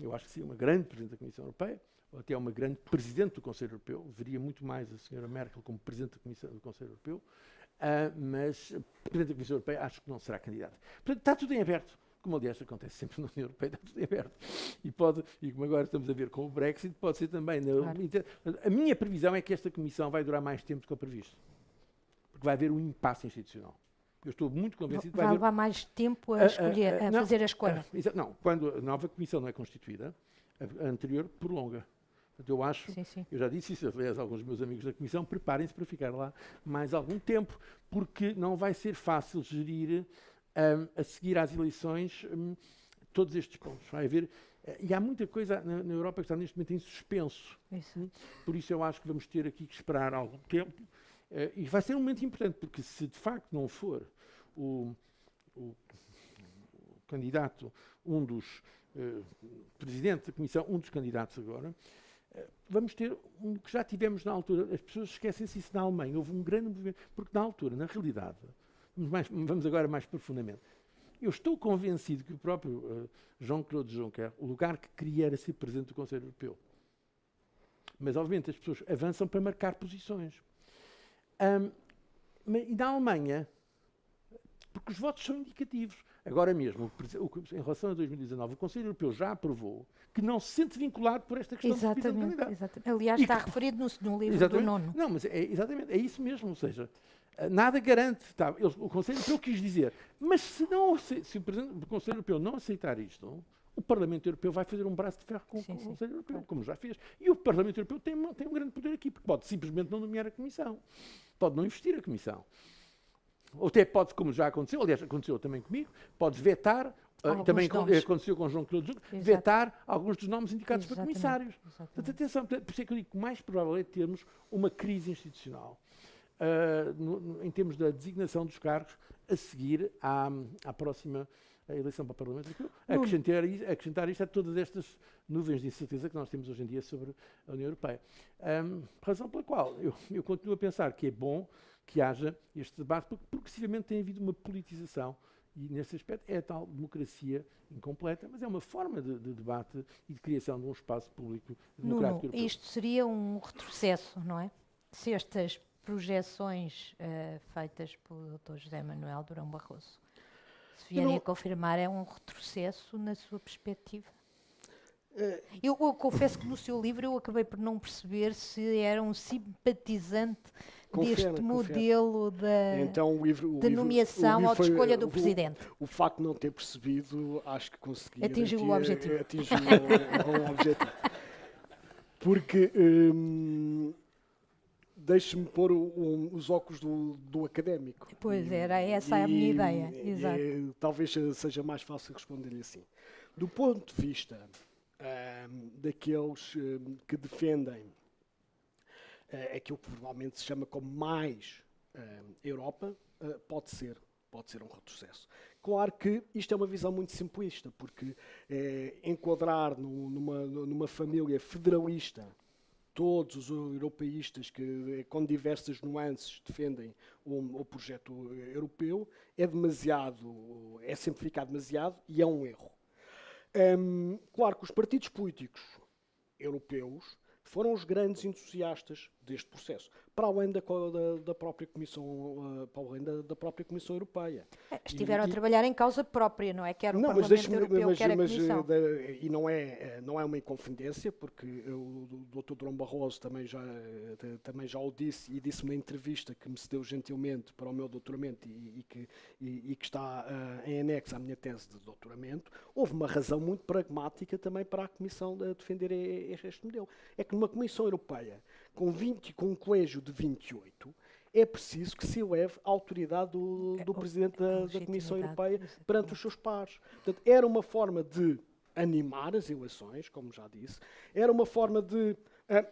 Speaker 4: Eu acho que sim, uma grande Presidente da Comissão Europeia, ou até uma grande Presidente do Conselho Europeu. Veria muito mais a senhora Merkel como Presidente da Comissão do Conselho Europeu, mas Presidente da Comissão Europeia acho que não será candidata. Portanto, está tudo em aberto. Como, aliás, acontece sempre na União Europeia, está tudo em aberto. E como agora estamos a ver com o Brexit, pode ser também. A minha previsão é que esta Comissão vai durar mais tempo do que o previsto. Porque vai haver um impasse institucional. Eu estou muito convencido que
Speaker 3: Vai
Speaker 4: vai haver...
Speaker 3: levar mais tempo a escolher, a
Speaker 4: não,
Speaker 3: fazer a escolha.
Speaker 4: Não, quando a nova Comissão não é constituída, a anterior prolonga. Portanto, eu acho,
Speaker 3: Sim, sim.
Speaker 4: eu já disse isso, aliás, alguns dos meus amigos da Comissão, preparem-se para ficar lá mais algum tempo, porque não vai ser fácil gerir, a seguir às eleições, todos estes pontos. Vai haver, e há muita coisa na Europa que está neste momento em suspenso.
Speaker 3: Isso.
Speaker 4: Por isso eu acho que vamos ter aqui que esperar algum tempo. E vai ser um momento importante, porque se de facto não for o candidato, um dos presidente da Comissão, um dos candidatos agora, vamos ter um que já tivemos na altura. As pessoas esquecem-se isso na Alemanha. Houve um grande movimento, porque na altura, na realidade, vamos agora mais profundamente. Eu estou convencido que o próprio Jean-Claude Juncker, o lugar que queria era ser presidente do Conselho Europeu. Mas, obviamente, as pessoas avançam para marcar posições. E na Alemanha, porque os votos são indicativos. Agora mesmo, em relação a 2019, o Conselho Europeu já aprovou que não se sente vinculado por esta questão de substituição de candidato.
Speaker 3: Exatamente. Aliás,
Speaker 4: E
Speaker 3: está
Speaker 4: que-
Speaker 3: referido no livro
Speaker 4: Exatamente.
Speaker 3: do nono.
Speaker 4: Não, mas exatamente, é isso mesmo, ou seja, nada garante. O Conselho Europeu quis dizer, mas se o Presidente do Conselho Europeu não aceitar isto, o Parlamento Europeu vai fazer um braço de ferro com
Speaker 3: Sim,
Speaker 4: o
Speaker 3: sim,
Speaker 4: Conselho Europeu,
Speaker 3: claro.
Speaker 4: como já fez. E o Parlamento Europeu tem um grande poder aqui, porque pode simplesmente não nomear a Comissão, pode não investir a Comissão. Ou até pode, como já aconteceu, aliás, aconteceu também comigo, pode vetar,
Speaker 3: Alguns
Speaker 4: também
Speaker 3: nomes.
Speaker 4: aconteceu com João Claude Juncker,
Speaker 3: Exato.
Speaker 4: vetar alguns dos nomes indicados para
Speaker 3: Exatamente,
Speaker 4: comissários.
Speaker 3: exatamente.
Speaker 4: Portanto, atenção, por isso é que eu digo que o mais provável é termos uma crise institucional em termos da designação dos cargos a seguir à próxima eleição para o Parlamento Europeu. Acrescentar isto a todas estas nuvens de incerteza que nós temos hoje em dia sobre a União Europeia. Razão pela qual eu continuo a pensar que é bom que haja este debate, porque progressivamente tem havido uma politização. E, nesse aspecto, é a tal democracia incompleta, mas é uma forma de debate e de criação de um espaço público democrático
Speaker 3: Nuno,
Speaker 4: europeu.
Speaker 3: isto seria um retrocesso, não é? Se estas projeções feitas pelo Dr. José Manuel Durão Barroso se vierem a confirmar, é um retrocesso na sua perspectiva? Eu confesso que no seu livro eu acabei por não perceber se era um simpatizante deste modelo
Speaker 5: Então,
Speaker 3: de nomeação ou de escolha do Presidente.
Speaker 5: O facto de não ter percebido, acho que conseguiu
Speaker 3: Atingiu o objetivo.
Speaker 5: Atingiu o objetivo. Porque deixe-me pôr os óculos do académico.
Speaker 3: Pois, era essa a minha ideia. Exato.
Speaker 5: Talvez seja mais fácil responder-lhe assim. Do ponto de vista daqueles que defendem aquilo que provavelmente se chama como mais Europa, pode ser um retrocesso. Claro que isto é uma visão muito simplista, porque enquadrar numa família federalista todos os europeístas que, com diversas nuances, defendem o projeto europeu, é simplificar demasiado e é um erro. Claro que os partidos políticos europeus foram os grandes entusiastas deste processo, para além da própria Comissão, da própria Comissão Europeia.
Speaker 3: Estiveram a trabalhar em causa própria, não é? Quer o Parlamento Europeu, quer a Comissão.
Speaker 5: E não é uma inconfidência, porque o Dr. Durão Barroso também já o disse, e disse numa entrevista que me cedeu gentilmente para o meu doutoramento e que está em anexo à minha tese de doutoramento. Houve uma razão muito pragmática também para a Comissão defender este modelo. É que numa Comissão Europeia, com um colégio de 28, é preciso que se eleve a autoridade do Presidente da Comissão Europeia perante os seus pares. Portanto, era uma forma de animar as eleições, como já disse, era uma forma de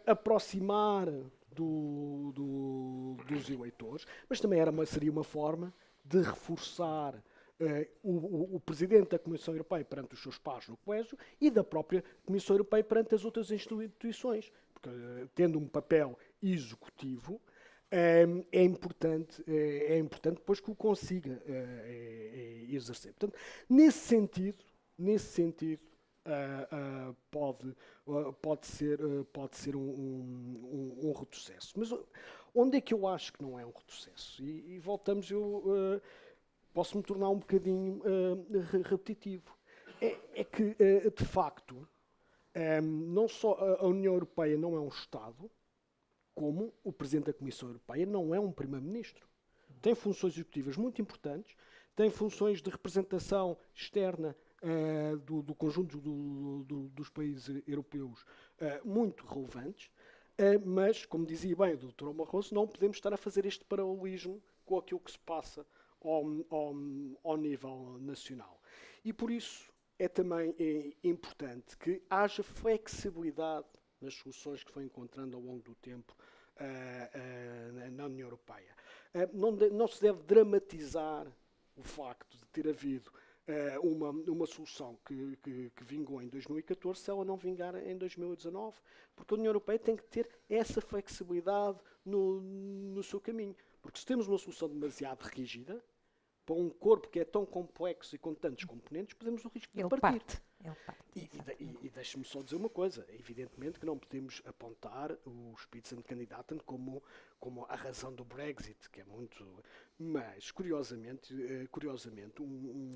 Speaker 5: aproximar dos eleitores, mas também seria uma forma de reforçar o Presidente da Comissão Europeia perante os seus pares no colégio e da própria Comissão Europeia perante as outras instituições. Porque, tendo um papel executivo, é importante depois que o consiga exercer. Portanto, nesse sentido, pode ser um retrocesso. Mas onde é que eu acho que não é um retrocesso? E voltamos, posso me tornar um bocadinho repetitivo. É que, de facto, não só a União Europeia não é um Estado, como o Presidente da Comissão Europeia não é um Primeiro-Ministro. Tem funções executivas muito importantes, tem funções de representação externa do conjunto dos países europeus muito relevantes, mas, como dizia bem o Dr. Barroso, não podemos estar a fazer este paralelismo com aquilo que se passa ao nível nacional. E por isso é também importante que haja flexibilidade nas soluções que foi encontrando ao longo do tempo na União Europeia. Não se deve dramatizar o facto de ter havido uma solução que vingou em 2014 se ela não vingar em 2019, porque a União Europeia tem que ter essa flexibilidade no seu caminho. Porque se temos uma solução demasiado rígida, para um corpo que é tão complexo e com tantos componentes, podemos o risco de partir. E deixe-me só dizer uma coisa. Evidentemente que não podemos apontar o Spitzenkandidaten como a razão do Brexit, que é muito... Mas, curiosamente...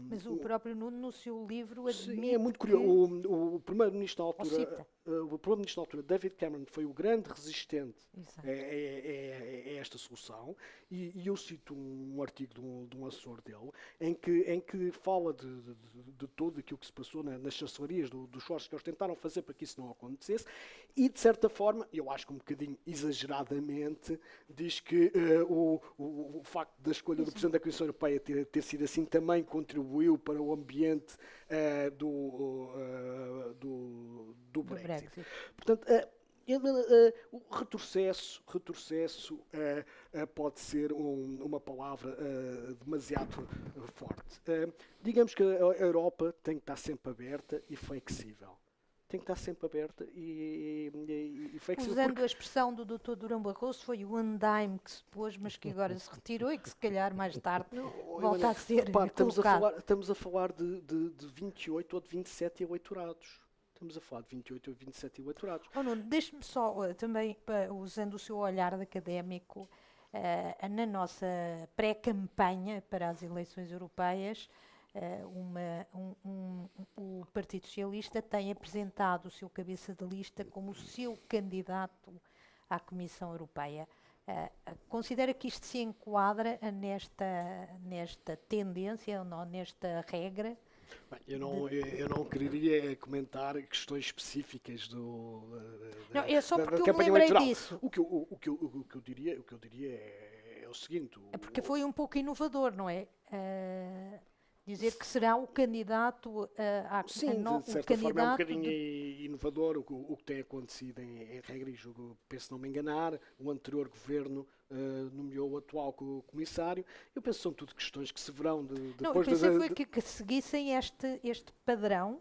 Speaker 3: Mas o próprio Nuno, no seu livro, admite...
Speaker 5: Sim, é muito curioso. O primeiro-ministro na altura... O primeiro-ministro na altura, David Cameron, foi o grande resistente a esta solução. E eu cito um artigo de um assessor dele, em que fala de tudo aquilo que se passou nas chancelarias dos esforços que eles tentaram fazer para que isso não acontecesse, e de certa forma, eu acho que um bocadinho exageradamente, diz que o facto da escolha do Presidente da Comissão Europeia ter sido assim também contribuiu para o ambiente do Brexit. Portanto, o retrocesso pode ser uma palavra demasiado forte. Digamos que a Europa tem que estar sempre aberta e flexível. Tem que estar sempre aberta e flexível.
Speaker 3: Usando a expressão do Dr. Durão Barroso, foi o andaime que se pôs, mas que agora se retirou e que se calhar mais tarde volta a ser colocado.
Speaker 5: Estamos a falar de 28 ou de 27 eleitorados. Estamos a falar de 28 ou 27 eleitorados.
Speaker 3: Nuno, deixe-me só também, usando o seu olhar de académico, na nossa pré-campanha para as eleições europeias, o Partido Socialista tem apresentado o seu cabeça de lista como o seu candidato à Comissão Europeia. Considera que isto se enquadra nesta tendência, ou nesta regra?
Speaker 5: Bem, eu não queria comentar questões específicas
Speaker 3: é só porque
Speaker 5: da campanha
Speaker 3: eu me lembrei
Speaker 5: eleitoral.
Speaker 3: disso.
Speaker 5: O que eu diria é o seguinte...
Speaker 3: É porque foi um pouco inovador, não é? Dizer que será o candidato
Speaker 5: Sim,
Speaker 3: o
Speaker 5: de certa forma é um bocadinho
Speaker 3: de...
Speaker 5: inovador o que tem acontecido em regra, e julgo, penso não me enganar, o anterior governo nomeou o atual comissário. Eu penso que são tudo questões que se verão
Speaker 3: Não, eu
Speaker 5: depois
Speaker 3: pensei foi que seguissem este padrão,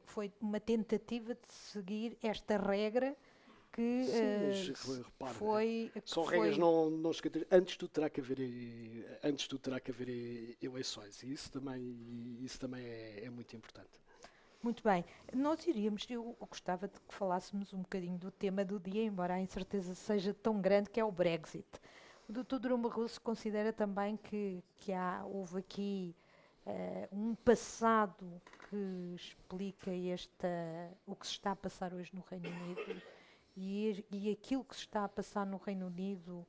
Speaker 3: foi uma tentativa de seguir esta regra que
Speaker 5: Sim, mas repara,
Speaker 3: foi...
Speaker 5: são
Speaker 3: que
Speaker 5: regras
Speaker 3: foi...
Speaker 5: não escritas. Antes de tudo terá que haver eleições, e isso também é muito importante.
Speaker 3: Muito bem, eu gostava de que falássemos um bocadinho do tema do dia, embora a incerteza seja tão grande, que é o Brexit. O Dr. Durão Barroso considera também que houve aqui um passado que explica o que se está a passar hoje no Reino Unido, e aquilo que se está a passar no Reino Unido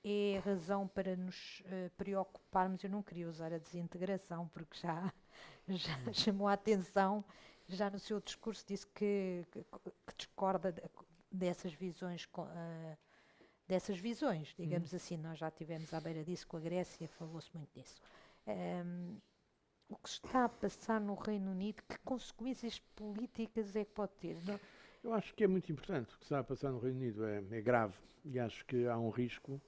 Speaker 3: é a razão para nos preocuparmos. Eu não queria usar a desintegração, porque já chamou a atenção, já no seu discurso disse que discorda dessas visões, digamos assim. Nós já estivemos à beira disso com a Grécia, falou-se muito disso. O que se está a passar no Reino Unido, que consequências políticas é que pode ter? Não?
Speaker 4: Eu acho que é muito importante. O que está a passar no Reino Unido é grave, e acho que há um risco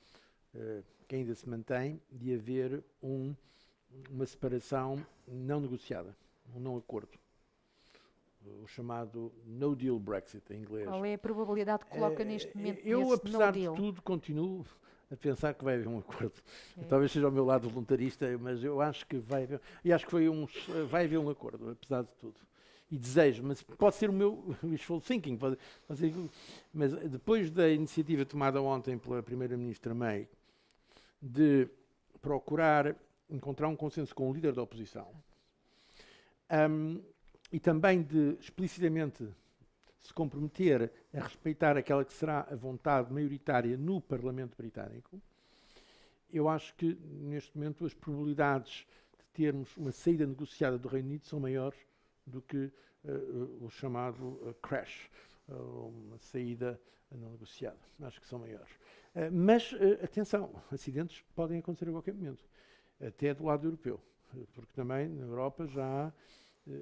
Speaker 4: que ainda se mantém de haver uma separação não negociada, um não acordo. O chamado no deal Brexit em inglês.
Speaker 3: Qual é a probabilidade que coloca neste momento
Speaker 4: Eu, apesar de
Speaker 3: no deal?
Speaker 4: tudo, continuo a pensar que vai haver um acordo. Talvez seja o meu lado voluntarista, mas eu acho que vai haver, e acho que vai haver um acordo, apesar de tudo. E desejo, mas pode ser o meu wishful thinking, pode ser, mas depois da iniciativa tomada ontem pela Primeira-Ministra May de procurar encontrar um consenso com o líder da oposição, e também de explicitamente se comprometer a respeitar aquela que será a vontade maioritária no Parlamento Britânico, eu acho que neste momento as probabilidades de termos uma saída negociada do Reino Unido são maiores do que o chamado crash, uma saída não negociada. Acho que são maiores. Mas, atenção, acidentes podem acontecer a qualquer momento, até do lado europeu, porque também na Europa já há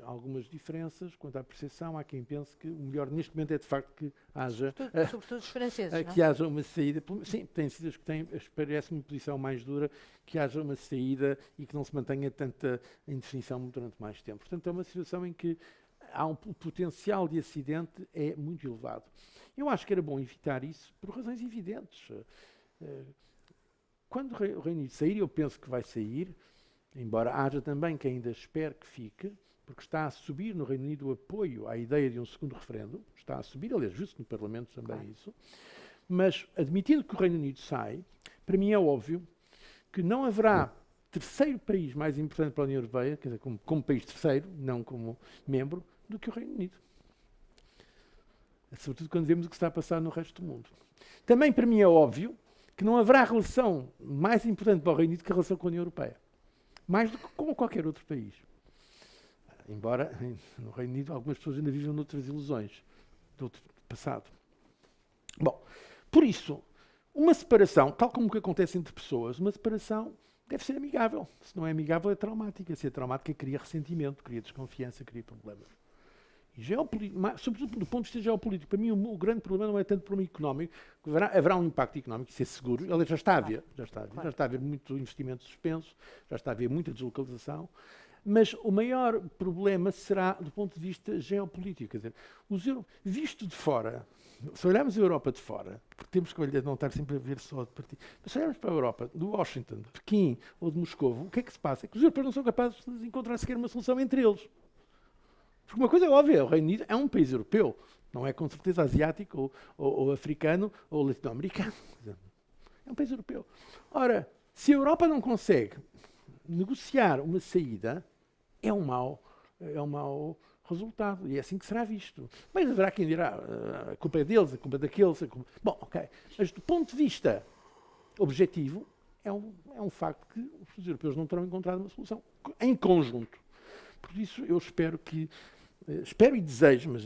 Speaker 4: algumas diferenças quanto à percepção. Há quem pense que o melhor neste momento é de facto que haja,
Speaker 3: sobretudo os franceses,
Speaker 4: que haja uma saída. Sim, tem sido que têm, parece-me, uma posição mais dura, que haja uma saída e que não se mantenha tanta indefinição durante mais tempo. Portanto, é uma situação em que o potencial de acidente é muito elevado. Eu acho que era bom evitar isso por razões evidentes. Quando o Reino Unido sair, eu penso que vai sair, embora haja também quem ainda espere que fique, porque está a subir no Reino Unido o apoio à ideia de um segundo referendo, está a subir, aliás, justo no Parlamento também isso, mas admitindo que o Reino Unido sai, para mim é óbvio que não haverá terceiro país mais importante para a União Europeia, quer dizer, como país terceiro, não como membro, do que o Reino Unido. Sobretudo quando vemos o que está a passar no resto do mundo. Também para mim é óbvio que não haverá relação mais importante para o Reino Unido que a relação com a União Europeia. Mais do que com qualquer outro país. Embora no Reino Unido algumas pessoas ainda vivem noutras ilusões do outro passado. Bom, por isso, uma separação, tal como o que acontece entre pessoas, uma separação deve ser amigável. Se não é amigável, é traumática. Se é traumática, cria ressentimento, cria desconfiança, cria problemas. E sobretudo do ponto de vista geopolítico, para mim o grande problema não é tanto problema económico, que haverá um impacto económico, isso é seguro. Aliás, já está a haver muito investimento suspenso, já está a haver muita deslocalização. Mas o maior problema será do ponto de vista geopolítico. Quer dizer, visto de fora, se olharmos a Europa de fora, porque temos que não estar sempre a ver só de partido, mas se olharmos para a Europa, de Washington, de Pequim ou de Moscou, o que é que se passa? É que os europeus não são capazes de encontrar sequer uma solução entre eles. Porque uma coisa é óbvia, o Reino Unido é um país europeu, não é com certeza asiático ou africano ou latino-americano. É um país europeu. Ora, se a Europa não consegue negociar uma saída, é um mau resultado. E é assim que será visto. Mas haverá quem dirá, a culpa é deles, a culpa é daqueles. Bom, ok. Mas do ponto de vista objetivo, é um facto que os europeus não terão encontrado uma solução em conjunto. Por isso, eu espero e desejo, mas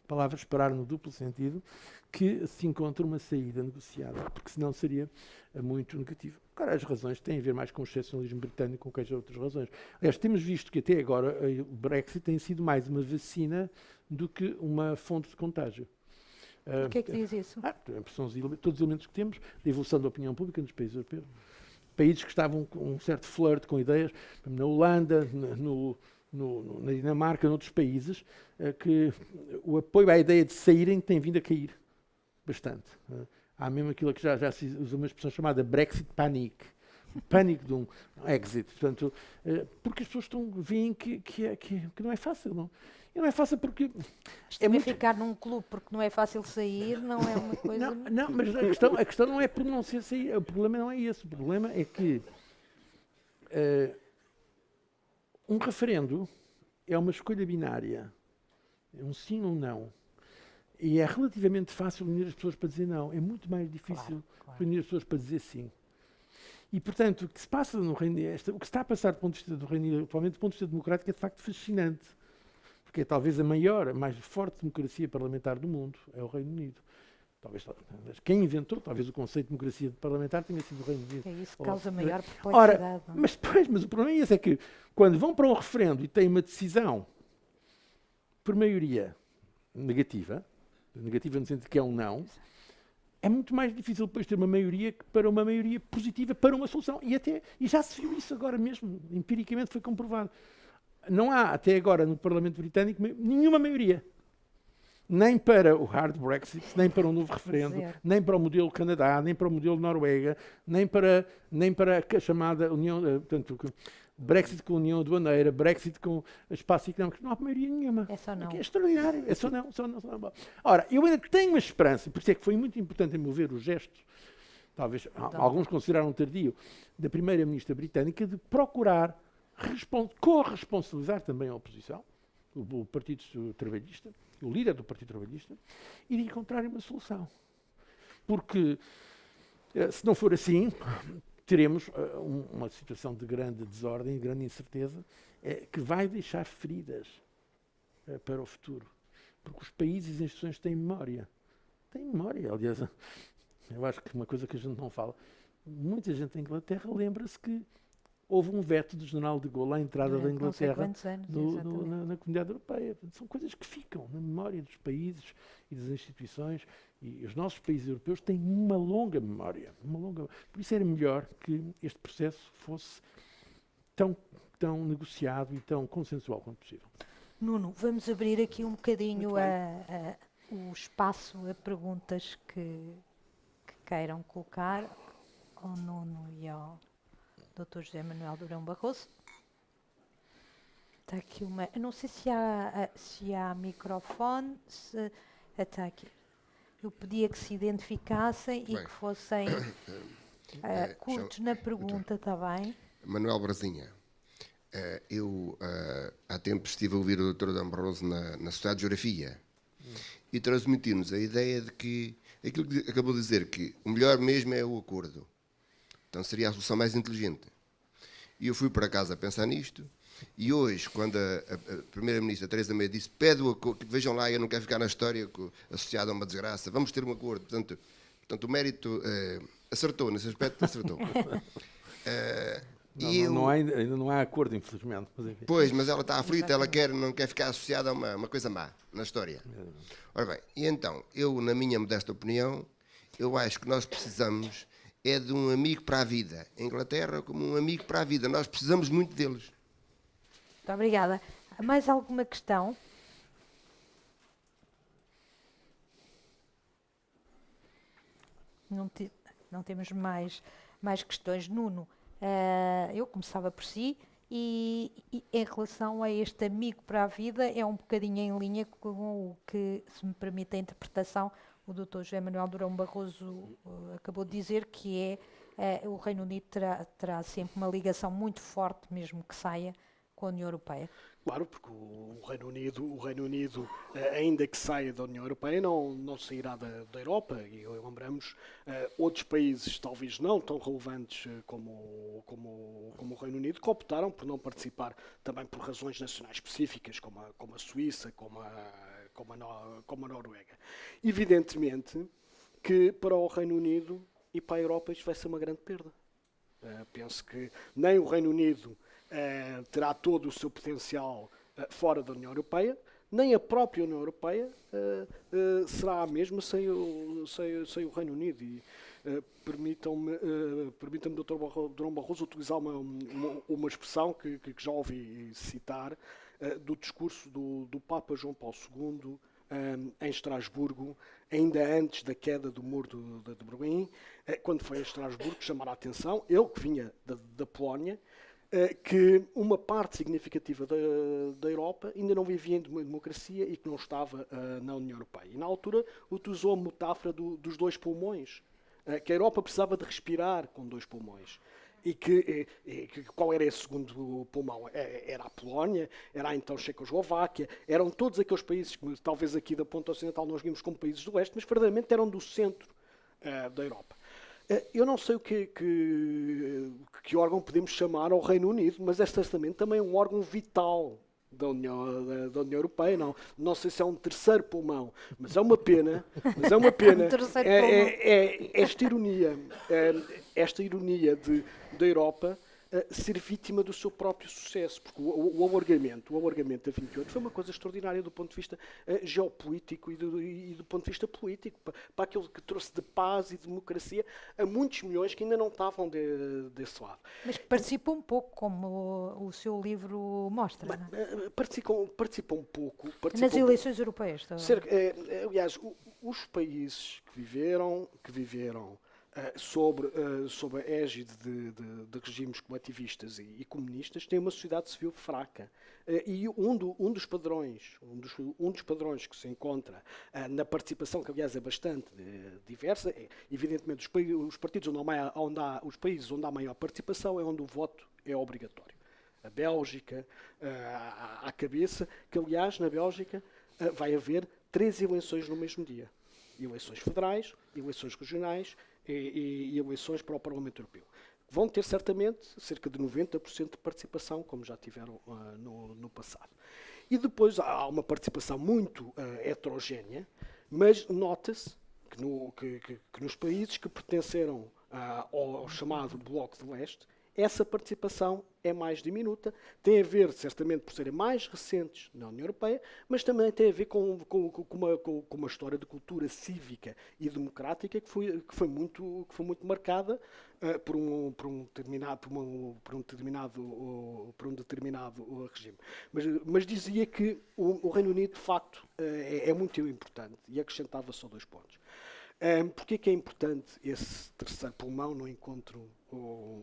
Speaker 4: palavra esperar no duplo sentido, que se encontre uma saída negociada, porque senão seria muito negativo. Agora, as razões têm a ver mais com o excepcionalismo britânico, com que as outras razões. Aliás, temos visto que até agora o Brexit tem sido mais uma vacina do que uma fonte de contágio.
Speaker 3: O que é que diz isso?
Speaker 4: São todos os elementos que temos da evolução da opinião pública nos países europeus. Países que estavam com um certo flerte com ideias, na Holanda, na Dinamarca, noutros países, que o apoio à ideia de saírem tem vindo a cair bastante. Há mesmo aquilo que já se usa uma expressão chamada Brexit Panic. Pânico de um exit. Portanto, porque as pessoas veem que não é fácil. Não? E não é fácil porque...
Speaker 3: Ficar num clube porque não é fácil sair não é uma coisa...
Speaker 4: Não, mas a questão não é por não ser sair. O problema não é esse. O problema é que um referendo é uma escolha binária. É um sim ou um não. E é relativamente fácil unir as pessoas para dizer não. É muito mais difícil unir as pessoas para dizer sim. E, portanto, o que se passa no Reino Unido, o que está a passar do ponto de vista do Reino Unido, atualmente, do ponto de vista democrático, é de facto fascinante. Porque é talvez a maior, a mais forte democracia parlamentar do mundo, é o Reino Unido. Talvez quem inventou, talvez o conceito de democracia parlamentar tenha sido o Reino Unido.
Speaker 3: É isso que causa maior perplexidade.
Speaker 4: Ora, mas o problema é esse, é que quando vão para um referendo e têm uma decisão por maioria negativa no sentido que é um não, é muito mais difícil depois ter uma maioria que para uma maioria positiva, para uma solução. E já se viu isso agora mesmo, empiricamente foi comprovado. Não há, até agora, no Parlamento Britânico, nenhuma maioria. Nem para o hard Brexit, nem para um novo referendo, nem para o modelo Canadá, nem para o modelo Noruega, nem para a chamada União, portanto, Brexit com a União Aduaneira, Brexit com espaço económico. Não há maioria nenhuma.
Speaker 3: É só não.
Speaker 4: É extraordinário. É só não. Ora, eu ainda tenho uma esperança, por isso é que foi muito importante em mover o gesto, talvez alguns consideraram tardio, da Primeira-Ministra britânica, de procurar corresponsabilizar também a oposição, o Partido Trabalhista, o líder do Partido Trabalhista, e de encontrarem uma solução. Porque, se não for assim, teremos uma situação de grande desordem, de grande incerteza, que vai deixar feridas para o futuro. Porque os países e as instituições têm memória. Têm memória, aliás, eu acho que uma coisa que a gente não fala, muita gente da Inglaterra lembra-se que houve um veto do general de Gaulle à entrada da Inglaterra na Comunidade Europeia. São coisas que ficam na memória dos países e das instituições, e os nossos países europeus têm uma longa memória. Por isso era melhor que este processo fosse tão negociado e tão consensual quanto possível.
Speaker 3: Nuno, vamos abrir aqui um bocadinho o espaço a perguntas que queiram colocar ao Nuno e ao Dr. José Manuel Durão Barroso. Está aqui uma... Eu não sei se há microfone. Está aqui. Eu pedia que se identificassem e que fossem curtos na pergunta, está bem?
Speaker 6: Manuel Brasinha. Eu há tempos estive a ouvir o Dr. Durão Barroso na Sociedade de Geografia e transmitiu-nos a ideia de que aquilo que acabou de dizer, que o melhor mesmo é o acordo. Então seria a solução mais inteligente. E eu fui para casa a pensar nisto, e hoje, quando a Primeira-Ministra Teresa May disse, pede o acordo, vejam lá, eu não quero ficar na história associada a uma desgraça, vamos ter um acordo. Portanto o mérito acertou, nesse aspecto acertou.
Speaker 4: Ainda não há acordo, infelizmente.
Speaker 6: Pois, mas ela está aflita, ela não quer ficar associada a uma coisa má na história. Ora bem, e então, eu, na minha modesta opinião, eu acho que nós precisamos de um amigo para a vida. A Inglaterra como um amigo para a vida. Nós precisamos muito deles.
Speaker 3: Muito obrigada. Mais alguma questão? Não temos mais questões. Nuno, eu começava por si e em relação a este amigo para a vida é um bocadinho em linha com o que, se me permite a interpretação, o Dr. José Manuel Durão Barroso acabou de dizer, que o Reino Unido terá sempre uma ligação muito forte, mesmo que saia, com a União Europeia.
Speaker 5: Claro, porque o Reino Unido, ainda que saia da União Europeia, não sairá da Europa. E lembramos, outros países, talvez não tão relevantes como o Reino Unido, que optaram por não participar, também por razões nacionais específicas, como a Suíça, como como a Noruega. Evidentemente que para o Reino Unido e para a Europa isto vai ser uma grande perda. Penso que nem o Reino Unido terá todo o seu potencial fora da União Europeia, nem a própria União Europeia será a mesma sem o Reino Unido. E permitam-me, Dr. Durão Barroso, utilizar uma expressão que já ouvi citar, do discurso do Papa João Paulo II em Estrasburgo, ainda antes da queda do muro de Berlim, quando foi a Estrasburgo chamar a atenção, ele que vinha da Polónia, que uma parte significativa da Europa ainda não vivia em democracia e que não estava na União Europeia. E na altura utilizou a metáfora dos dois pulmões, que a Europa precisava de respirar com dois pulmões. E que qual era esse segundo pulmão? Era a Polónia, era a então Checoslováquia, eram todos aqueles países que talvez aqui da ponta ocidental nós vimos como países do Oeste, mas verdadeiramente eram do centro da Europa. Eu não sei que órgão podemos chamar ao Reino Unido, mas é certamente também um órgão vital da União Europeia. Não sei se é um terceiro pulmão, mas é uma pena. Esta ironia da Europa ser vítima do seu próprio sucesso, porque o alargamento a 28 foi uma coisa extraordinária do ponto de vista geopolítico e do ponto de vista político, para aquilo que trouxe de paz e democracia a muitos milhões que ainda não estavam desse lado.
Speaker 3: Mas que participa um pouco, como o seu livro mostra, não é?
Speaker 5: Participa um pouco.
Speaker 3: Nas eleições europeias.
Speaker 5: Aliás, os países que viveram sob a égide de regimes coletivistas e comunistas, tem uma sociedade civil fraca. E um dos padrões que se encontra na participação, que aliás é bastante diversa, evidentemente os países onde há maior participação é onde o voto é obrigatório. A Bélgica, à cabeça, que aliás na Bélgica vai haver 3 eleições no mesmo dia. Eleições federais, eleições regionais e eleições para o Parlamento Europeu. Vão ter certamente cerca de 90% de participação, como já tiveram no passado. E depois há uma participação muito heterogénea, mas nota-se que nos países que pertenceram ao chamado Bloco de Leste, essa participação é mais diminuta, tem a ver, certamente, por serem mais recentes na União Europeia, mas também tem a ver com uma história de cultura cívica e democrática que foi muito marcada por um determinado regime. Mas dizia que o Reino Unido, de facto, é muito importante, e acrescentava só 2 pontos. Porquê que é importante esse terceiro pulmão? Não encontro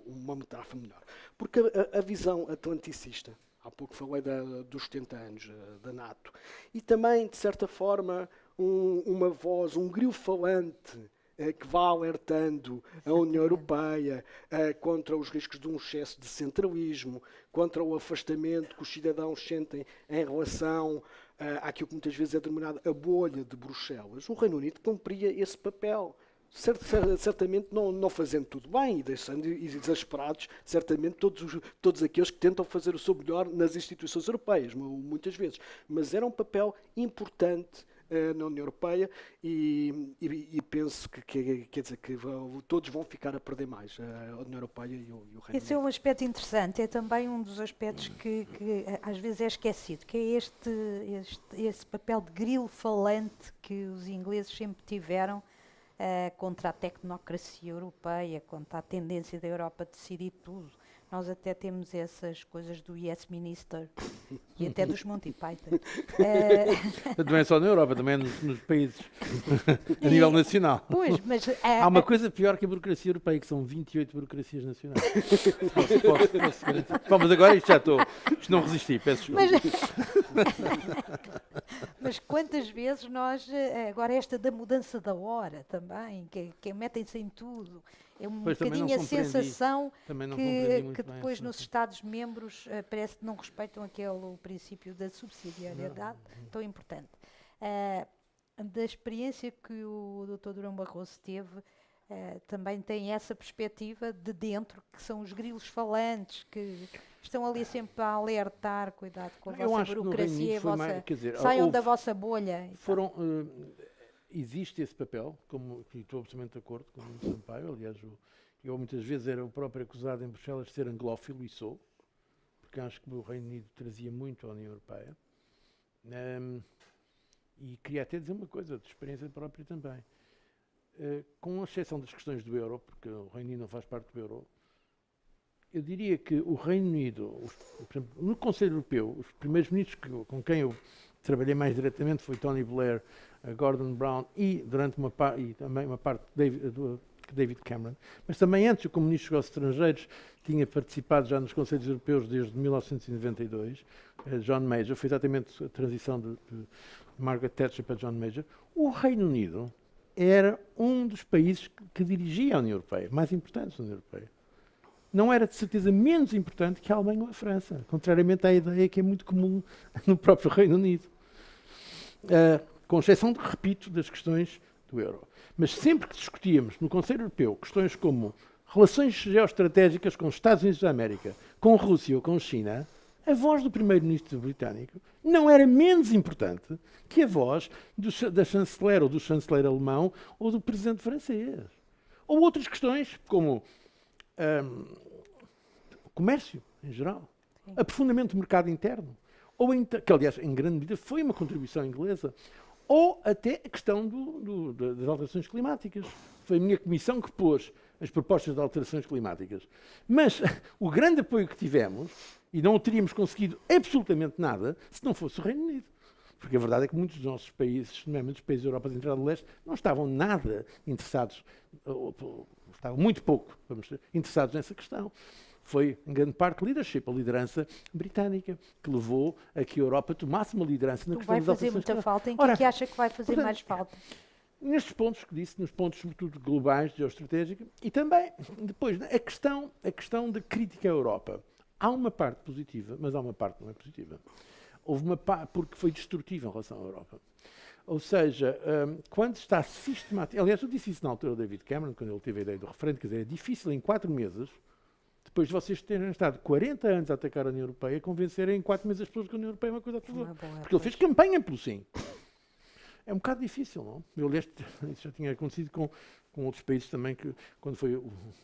Speaker 5: uma metáfora melhor. Porque a visão atlanticista, há pouco falei dos 70 anos da NATO, e também, de certa forma, uma voz, um grilo falante que vá alertando a União Europeia contra os riscos de um excesso de centralismo, contra o afastamento que os cidadãos sentem em relação àquilo que muitas vezes é denominado a bolha de Bruxelas. O Reino Unido cumpria esse papel. Certamente não fazendo tudo bem e deixando exasperados, certamente, todos aqueles que tentam fazer o seu melhor nas instituições europeias, muitas vezes. Mas era um papel importante na União Europeia e penso que quer dizer que todos vão ficar a perder mais, a União Europeia e o Reino Unido.
Speaker 3: Esse é um aspecto interessante, é também um dos aspectos que às vezes é esquecido, que é esse papel de grilo falante que os ingleses sempre tiveram contra a tecnocracia europeia, contra a tendência da Europa a decidir tudo. Nós até temos essas coisas do Yes Minister e até dos Monty Python.
Speaker 4: Não é só na Europa, também nos países a nível nacional.
Speaker 3: Pois, mas
Speaker 4: há uma coisa pior que a burocracia europeia, que são 28 burocracias nacionais. Posso garantir. Bom, mas agora isto não resisti, peço desculpa.
Speaker 3: Mas quantas vezes nós, agora esta da mudança da hora também, que metem-se em tudo, é um bocadinho a sensação que depois nos Estados-membros parece que não respeitam o princípio da subsidiariedade tão importante. Da experiência que o Dr. Durão Barroso teve, também tem essa perspectiva de dentro, que são os grilos falantes, que estão ali sempre a alertar, cuidado com a
Speaker 4: Eu
Speaker 3: vossa
Speaker 4: acho que no Reino
Speaker 3: burocracia,
Speaker 4: Unido
Speaker 3: a
Speaker 4: foi
Speaker 3: vossa,
Speaker 4: mais- quer dizer,
Speaker 3: saiam
Speaker 4: houve-
Speaker 3: da vossa bolha. e tal.
Speaker 4: Existe esse papel, e estou absolutamente de acordo com o Nuno Sampaio. Aliás, eu muitas vezes era o próprio acusado em Bruxelas de ser anglófilo, e sou, porque acho que o Reino Unido trazia muito à União Europeia. E queria até dizer uma coisa, de experiência própria também. Com exceção das questões do euro, porque o Reino Unido não faz parte do euro, eu diria que o Reino Unido, por exemplo, no Conselho Europeu, os primeiros ministros com quem eu trabalhei mais diretamente foi Tony Blair, Gordon Brown e durante e também uma parte David Cameron, mas também antes, como ministro dos Estrangeiros, tinha participado já nos Conselhos Europeus desde 1992, John Major, foi exatamente a transição de Margaret Thatcher para John Major. O Reino Unido era um dos países que dirigia a União Europeia, mais importantes da União Europeia. Não era de certeza menos importante que a Alemanha ou a França, contrariamente à ideia que é muito comum no próprio Reino Unido. Com exceção, repito, das questões do euro. Mas sempre que discutíamos no Conselho Europeu questões como relações geoestratégicas com os Estados Unidos da América, com a Rússia ou com a China, a voz do primeiro-ministro britânico não era menos importante que a voz da chanceler ou do chanceler alemão ou do presidente francês. Ou outras questões como comércio, em geral, aprofundamento do mercado interno, que aliás, em grande medida, foi uma contribuição inglesa, ou até a questão das alterações climáticas. Foi a minha comissão que pôs as propostas de alterações climáticas. Mas o grande apoio que tivemos, e não teríamos conseguido absolutamente nada se não fosse o Reino Unido. Porque a verdade é que muitos dos nossos países, nomeadamente os países da Europa Central e do Leste, não estavam nada interessados, estavam muito pouco, vamos dizer, interessados nessa questão. Foi, em grande parte, leadership, a liderança britânica, que levou a que a Europa tomasse uma liderança na questão das
Speaker 3: Vai fazer
Speaker 4: alterações
Speaker 3: muita falta. Em
Speaker 4: Ora,
Speaker 3: que acha que vai fazer
Speaker 4: portanto,
Speaker 3: mais falta?
Speaker 4: Nestes pontos que disse, nos pontos sobretudo globais, geoestratégicos, e também, depois, a questão da crítica à Europa. Há uma parte positiva, mas há uma parte que não é positiva. Houve uma parte porque foi destrutiva em relação à Europa. Ou seja, quando está sistemático... Aliás, eu disse isso na altura ao David Cameron, quando ele teve a ideia do referendo, quer dizer, é difícil em 4 meses, depois de vocês terem estado 40 anos a atacar a União Europeia, convencerem em 4 meses as pessoas que a União Europeia é uma coisa a favor. Porque ele fez campanha pelo sim. É um bocado difícil, não? Eu, aliás, isso já tinha acontecido com outros países também, que, quando foi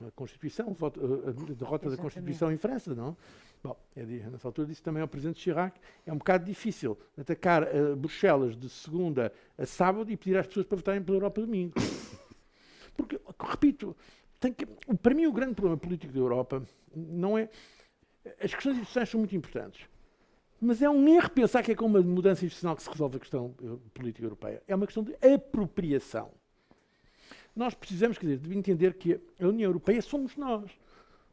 Speaker 4: a Constituição, a derrota da Constituição em França, não? Bom, nessa altura disse também ao Presidente Chirac, é um bocado difícil atacar Bruxelas de segunda a sábado e pedir às pessoas para votarem pela Europa domingo. Porque, repito, para mim o grande problema político da Europa não é... As questões institucionais são muito importantes. Mas é um erro pensar que é com uma mudança institucional que se resolve a questão política europeia. É uma questão de apropriação. Nós precisamos, quer dizer, de entender que a União Europeia somos nós.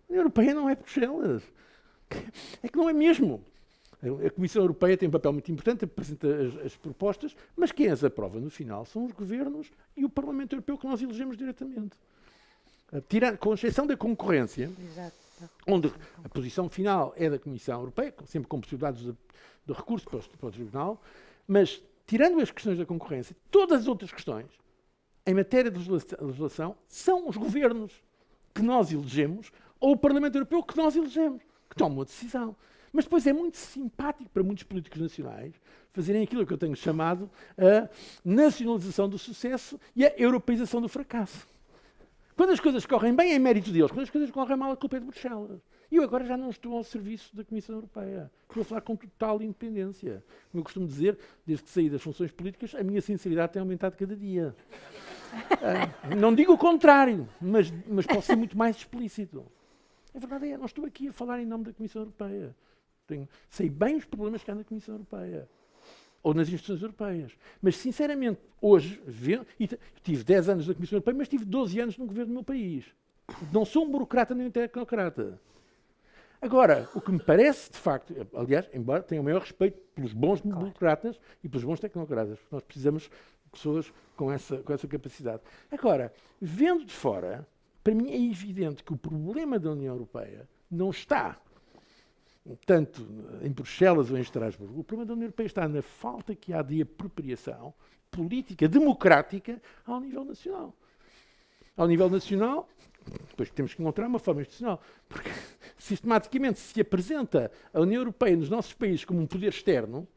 Speaker 4: A União Europeia não é Bruxelas. É que não é mesmo. A Comissão Europeia tem um papel muito importante, apresenta as propostas, mas quem as aprova no final são os governos e o Parlamento Europeu que nós elegemos diretamente. Com exceção da concorrência, onde a posição final é da Comissão Europeia, sempre com possibilidades de recurso para o Tribunal, mas tirando as questões da concorrência, todas as outras questões, em matéria de legislação, são os governos que nós elegemos ou o Parlamento Europeu que nós elegemos, que tomam a decisão. Mas depois é muito simpático para muitos políticos nacionais fazerem aquilo que eu tenho chamado a nacionalização do sucesso e a europeização do fracasso. Quando as coisas correm bem, é mérito deles. Quando as coisas correm mal, a culpa é de Bruxelas. E eu agora já não estou ao serviço da Comissão Europeia. Estou a falar com total independência. Como eu costumo dizer, desde que saí das funções políticas, a minha sinceridade tem aumentado cada dia. Não digo o contrário, mas posso ser muito mais explícito. A verdade é, não estou aqui a falar em nome da Comissão Europeia. Sei bem os problemas que há na Comissão Europeia. Ou nas instituições europeias. Mas, sinceramente, hoje, tive 10 anos na Comissão Europeia, mas tive 12 anos no governo do meu país. Não sou um burocrata nem um tecnocrata. Agora, o que me parece, de facto, aliás, embora tenha o maior respeito pelos bons burocratas e pelos bons tecnocratas, nós precisamos de pessoas com essa capacidade. Agora, vendo de fora, para mim é evidente que o problema da União Europeia não está tanto em Bruxelas ou em Estrasburgo. O problema da União Europeia está na falta que há de apropriação política, democrática, ao nível nacional. ao nível nacional, depois temos que encontrar uma forma institucional, porque sistematicamente se apresenta a União Europeia nos nossos países como um poder externo,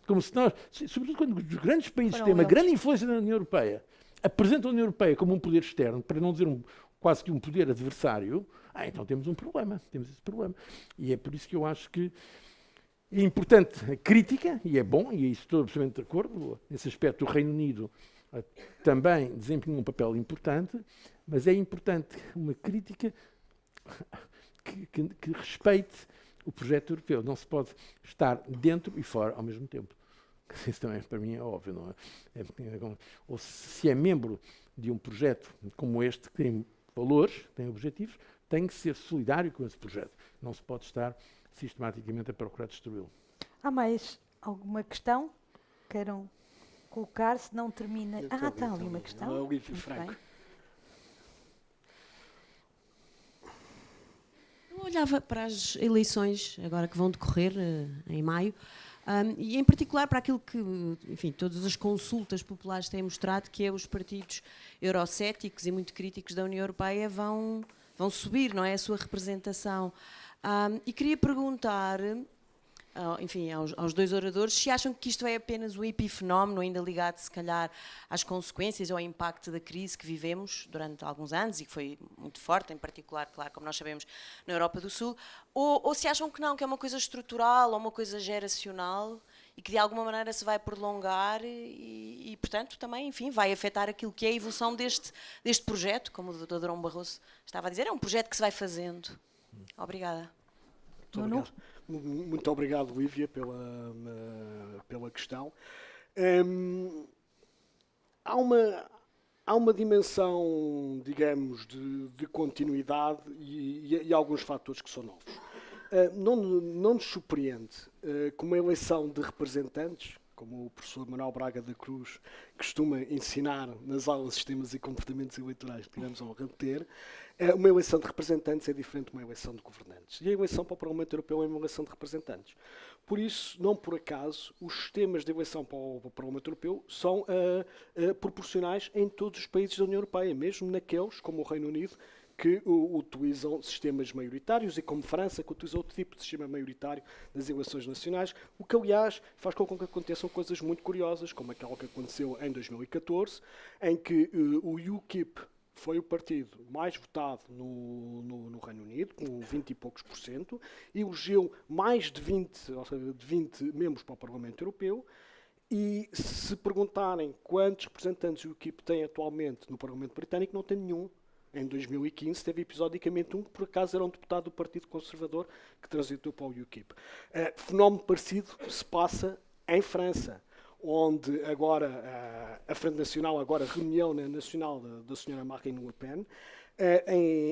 Speaker 4: como se nós, sobretudo quando os grandes países têm uma grande influência na União Europeia, apresentam a União Europeia como um poder externo, para não dizer quase que um poder adversário, então temos um problema, temos esse problema. E é por isso que eu acho que é importante a crítica, e é bom, e estou absolutamente de acordo, nesse aspecto o Reino Unido também desempenha um papel importante, mas é importante uma crítica que respeite o projeto europeu. Não se pode estar dentro e fora ao mesmo tempo. Isso também para mim é óbvio, não é? Ou se é membro de um projeto como este, que tem valores, tem objetivos, tem que ser solidário com esse projeto. Não se pode estar sistematicamente a procurar destruí-lo.
Speaker 3: Há mais alguma questão? Queiram colocar, se não termina... Está ali uma questão.
Speaker 5: Olívio Franco.
Speaker 7: Eu olhava para as eleições agora que vão decorrer em maio, e em particular para aquilo que, enfim, todas as consultas populares têm mostrado, que é os partidos eurocéticos e muito críticos da União Europeia vão subir, não é, a sua representação. E queria perguntar, enfim, aos dois oradores, se acham que isto é apenas um epifenómeno, ainda ligado, se calhar, às consequências ou ao impacto da crise que vivemos durante alguns anos e que foi muito forte, em particular, claro, como nós sabemos, na Europa do Sul, ou se acham que não, que é uma coisa estrutural ou uma coisa geracional e que de alguma maneira se vai prolongar e portanto, também, enfim, vai afetar aquilo que é a evolução deste projeto, como o Dr. Durão Barroso estava a dizer, é um projeto que se vai fazendo. Obrigada.
Speaker 5: Muito obrigado, Lívia, pela questão. Há uma dimensão, digamos, de continuidade e alguns fatores que são novos. Não nos surpreende que uma eleição de representantes, como o professor Manuel Braga da Cruz costuma ensinar nas aulas de sistemas e comportamentos eleitorais que tivemos a honra de ter, uma eleição de representantes é diferente de uma eleição de governantes. E a eleição para o Parlamento Europeu é uma eleição de representantes. Por isso, não por acaso, os sistemas de eleição para o Parlamento Europeu são proporcionais em todos os países da União Europeia, mesmo naqueles, como o Reino Unido, que utilizam sistemas maioritários e como França, que utiliza outro tipo de sistema maioritário nas eleições nacionais, o que, aliás, faz com que aconteçam coisas muito curiosas, como aquela que aconteceu em 2014, em que o UKIP foi o partido mais votado no Reino Unido, com 20 e poucos %, e elegeu mais de 20 membros para o Parlamento Europeu. E se perguntarem quantos representantes o UKIP tem atualmente no Parlamento Britânico, não tem nenhum. Em 2015 teve episodicamente um que por acaso era um deputado do Partido Conservador que transitou para o UKIP. Fenómeno parecido se passa em França, onde agora a Frente Nacional, agora a reunião nacional da senhora Marine Le Pen,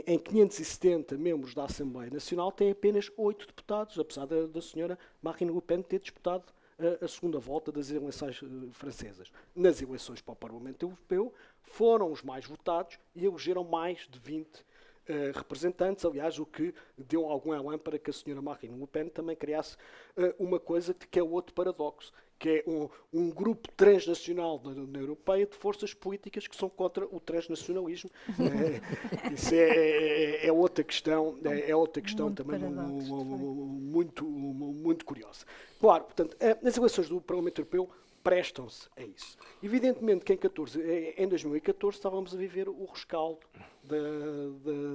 Speaker 5: em 570 membros da Assembleia Nacional tem apenas 8 deputados, apesar da senhora Marine Le Pen ter disputado a segunda volta das eleições francesas. Nas eleições para o Parlamento Europeu foram os mais votados e elegeram mais de 20 representantes, aliás, o que deu algum elan para que a senhora Marine Le Pen também criasse uma coisa que é outro paradoxo, que é um grupo transnacional da União Europeia de forças políticas que são contra o transnacionalismo. Isso é outra questão, também muito curiosa. Claro, portanto, as eleições do Parlamento Europeu prestam-se a isso. Evidentemente que em 2014 estávamos a viver o rescaldo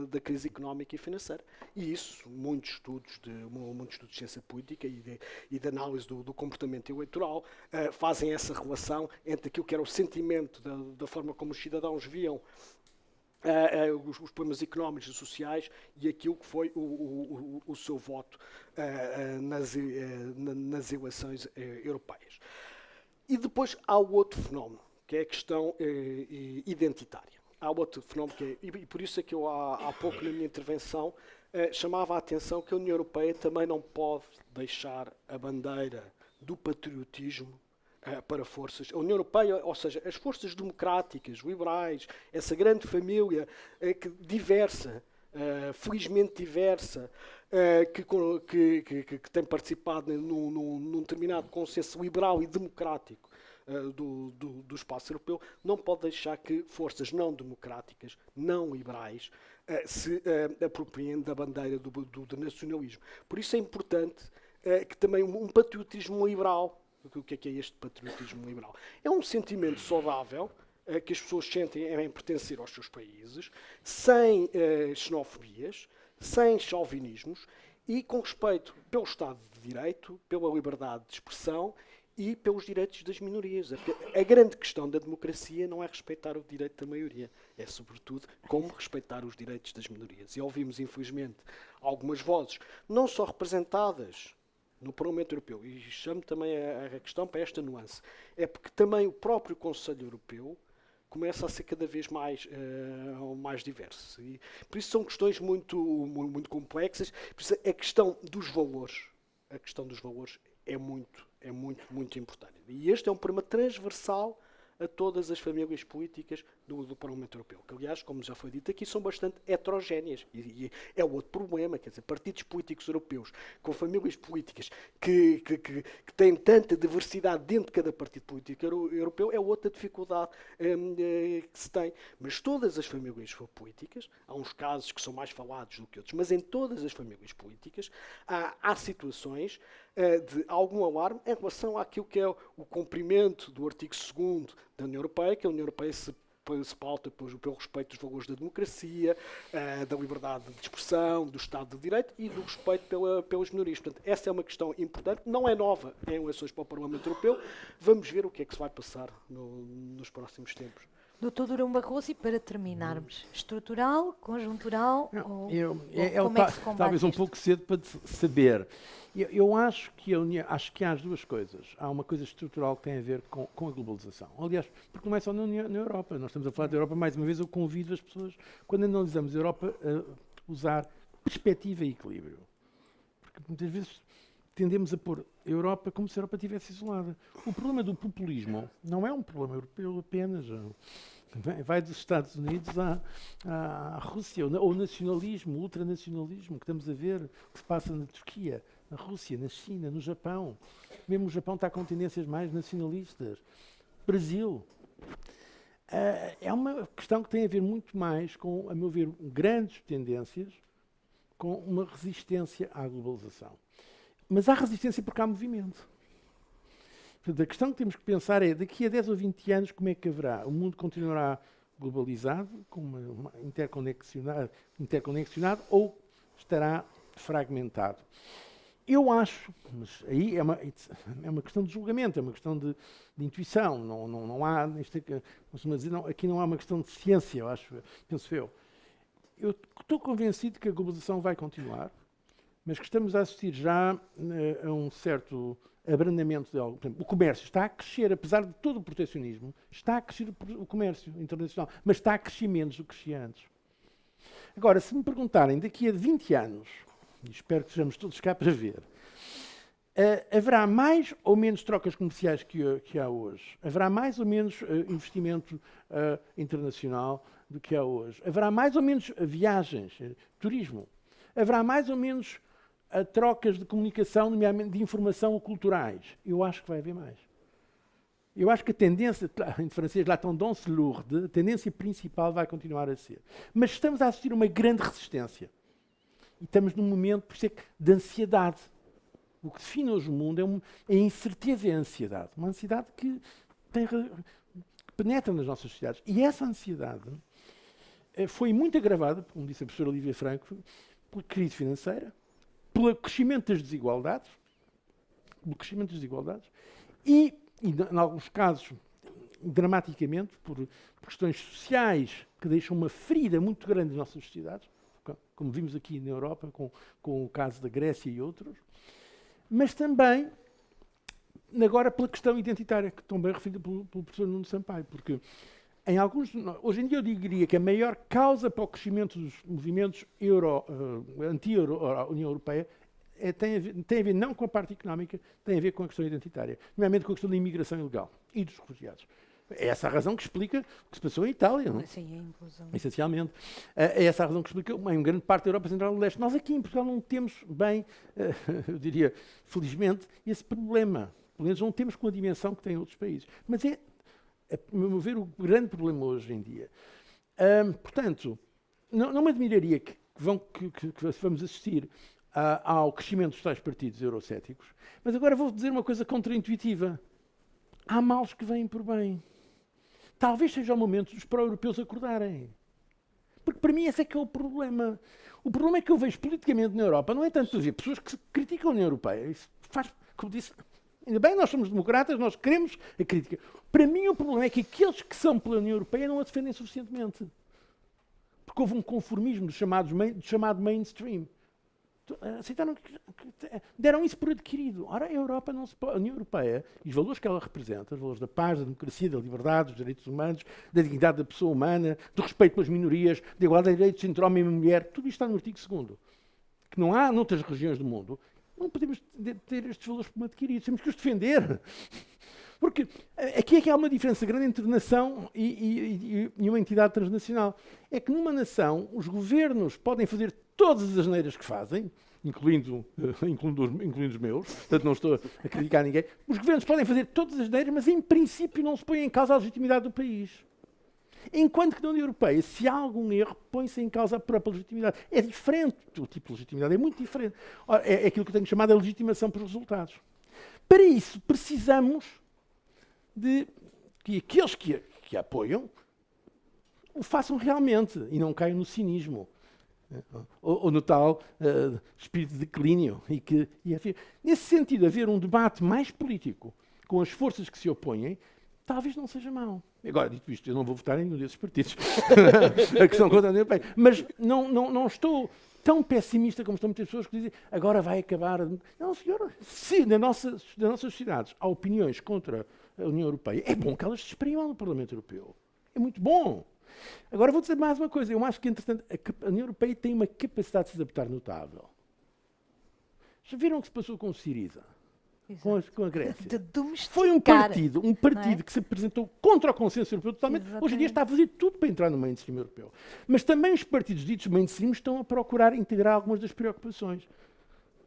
Speaker 5: da crise económica e financeira. E isso, muitos estudos de ciência política e de análise do comportamento eleitoral fazem essa relação entre aquilo que era o sentimento da forma como os cidadãos viam os problemas económicos e sociais e aquilo que foi o seu voto nas eleições europeias. E depois há o outro fenómeno, que é a questão identitária. Há outro fenómeno que é, e por isso é que eu há pouco na minha intervenção chamava a atenção que a União Europeia também não pode deixar a bandeira do patriotismo para forças. A União Europeia, ou seja, as forças democráticas, liberais, essa grande família diversa, felizmente diversa, que tem participado num determinado consenso liberal e democrático do espaço europeu, não pode deixar que forças não democráticas, não liberais, se apropriem da bandeira do nacionalismo. Por isso é importante que também um patriotismo liberal. O que é este patriotismo liberal? É um sentimento saudável que as pessoas sentem em pertencer aos seus países, sem xenofobias, sem chauvinismos e com respeito pelo Estado de Direito, pela liberdade de expressão e pelos direitos das minorias. A grande questão da democracia não é respeitar o direito da maioria, é sobretudo como respeitar os direitos das minorias. E ouvimos, infelizmente, algumas vozes, não só representadas no Parlamento Europeu, e chamo também a questão para esta nuance, é porque também o próprio Conselho Europeu começa a ser cada vez mais diverso. E por isso são questões muito complexas. Por isso a questão dos valores é muito importante. E este é um problema transversal a todas as famílias políticas do Parlamento Europeu, que, aliás, como já foi dito aqui, são bastante heterogéneas. E é outro problema, quer dizer, partidos políticos europeus com famílias políticas que têm tanta diversidade dentro de cada partido político europeu, é outra dificuldade que se tem. Mas todas as famílias políticas, há uns casos que são mais falados do que outros, mas em todas as famílias políticas há situações de algum alarme em relação àquilo que é o cumprimento do artigo 2º da União Europeia, que a União Europeia se pauta pelo respeito dos valores da democracia, da liberdade de expressão, do Estado de Direito e do respeito pelas minorias. Portanto, essa é uma questão importante, não é nova em eleições para o Parlamento Europeu. Vamos ver o que é que se vai passar nos próximos tempos.
Speaker 3: Doutor Durão Barroso, e para terminarmos, estrutural, conjuntural, ou como é que se combate
Speaker 4: talvez um
Speaker 3: isto?
Speaker 4: pouco cedo para saber. Eu acho que há as duas coisas. Há uma coisa estrutural que tem a ver com a globalização. Aliás, porque não é só na Europa. Nós estamos a falar da Europa, mais uma vez eu convido as pessoas, quando analisamos a Europa, a usar perspectiva e equilíbrio. Porque muitas vezes tendemos a pôr a Europa como se a Europa estivesse isolada. O problema do populismo não é um problema europeu apenas. Vai dos Estados Unidos à Rússia, ou nacionalismo, ultranacionalismo, que estamos a ver que se passa na Turquia, na Rússia, na China, no Japão. Mesmo o Japão está com tendências mais nacionalistas. Brasil. É uma questão que tem a ver muito mais com, a meu ver, grandes tendências, com uma resistência à globalização. Mas há resistência porque há movimento. Portanto, a questão que temos que pensar é, daqui a 10 ou 20 anos, como é que haverá? O mundo continuará globalizado, com uma interconexionado, ou estará fragmentado? Eu acho, mas aí é uma questão de julgamento, é uma questão de intuição. Não há, aqui não há uma questão de ciência, penso eu. Eu estou convencido que a globalização vai continuar, mas que estamos a assistir já a um certo abrandamento de algo. Por exemplo, o comércio está a crescer, apesar de todo o protecionismo, está a crescer o comércio internacional, mas está a crescer menos do que crescia antes. Agora, se me perguntarem daqui a 20 anos, e espero que sejamos todos cá para ver, haverá mais ou menos trocas comerciais que há hoje? Haverá mais ou menos investimento internacional do que há hoje? Haverá mais ou menos viagens, turismo? Haverá mais ou menos trocas de comunicação, nomeadamente de informação ou culturais? Eu acho que vai haver mais. Eu acho que a tendência, em francês, la tendance lourde, a tendência principal vai continuar a ser. Mas estamos a assistir a uma grande resistência. E estamos num momento, por isso de ansiedade. O que define hoje o mundo é a incerteza e a ansiedade. Uma ansiedade que penetra nas nossas sociedades. E essa ansiedade foi muito agravada, como disse a professora Lívia Franco, pela crise financeira, pelo crescimento das desigualdades, e em alguns casos, dramaticamente, por questões sociais que deixam uma ferida muito grande nas nossas sociedades, como vimos aqui na Europa, com o caso da Grécia e outros, mas também, agora, pela questão identitária, que tão bem referida pelo professor Nuno Sampaio, porque hoje em dia eu diria que a maior causa para o crescimento dos movimentos anti-União Europeia tem a ver não com a parte económica, tem a ver com a questão identitária, nomeadamente com a questão da imigração ilegal e dos refugiados. É essa a razão que explica o que se passou em Itália, não?
Speaker 3: Sim, a inclusão.
Speaker 4: Essencialmente. É essa a razão que explica em grande parte da Europa Central e do Leste. Nós aqui em Portugal não temos bem, eu diria, felizmente, esse problema. pelo menos não temos com a dimensão que têm outros países. Mas é, a meu ver, o grande problema hoje em dia. Portanto, não me admiraria que vamos assistir ao crescimento dos tais partidos eurocéticos, mas agora vou dizer uma coisa contraintuitiva. Há males que vêm por bem. Talvez seja o momento dos pró-europeus acordarem. Porque para mim esse é que é o problema. O problema é que eu vejo politicamente na Europa, não é tanto ver pessoas que criticam a União Europeia. Isso faz, como disse, ainda bem, nós somos democratas, nós queremos a crítica. Para mim o problema é que aqueles que são pela União Europeia não a defendem suficientemente. Porque houve um conformismo do chamado mainstream. Aceitaram deram isso por adquirido. Ora, a Europa não se pode, a União Europeia e os valores que ela representa, os valores da paz, da democracia, da liberdade, dos direitos humanos, da dignidade da pessoa humana, do respeito pelas minorias, da igualdade de direitos entre homem e mulher, tudo isto está no artigo 2º. Que não há noutras regiões do mundo. Não podemos ter estes valores como adquiridos, temos que os defender. Porque aqui é que há uma diferença grande entre nação e uma entidade transnacional. É que numa nação os governos podem fazer todas as asneiras que fazem, incluindo os meus, portanto não estou a criticar ninguém. Os governos podem fazer todas as asneiras, mas em princípio não se põe em causa a legitimidade do país. Enquanto que na União Europeia, se há algum erro, põe-se em causa a própria legitimidade. É diferente, o tipo de legitimidade é muito diferente. É aquilo que eu tenho chamado a legitimação por resultados. Para isso precisamos de que aqueles que apoiam o façam realmente e não caiam no cinismo ou no tal espírito de declínio. Nesse sentido, haver um debate mais político com as forças que se opõem talvez não seja mau. Agora, dito isto, eu não vou votar em nenhum desses partidos a que são contra a União Europeia, mas não estou tão pessimista como estão muitas pessoas que dizem agora vai acabar. Não, senhora, se nas nossas sociedades há opiniões contra a União Europeia, é bom que elas se exprimam no Parlamento Europeu. É muito bom. Agora vou dizer mais uma coisa. Eu acho que, entretanto, a União Europeia tem uma capacidade de se adaptar notável. Já viram o que se passou com o Syriza? Com a Grécia? Foi um partido que se apresentou contra o consenso europeu totalmente. Exatamente. Hoje em dia está a fazer tudo para entrar no mainstream europeu. Mas também os partidos ditos mainstream estão a procurar integrar algumas das preocupações.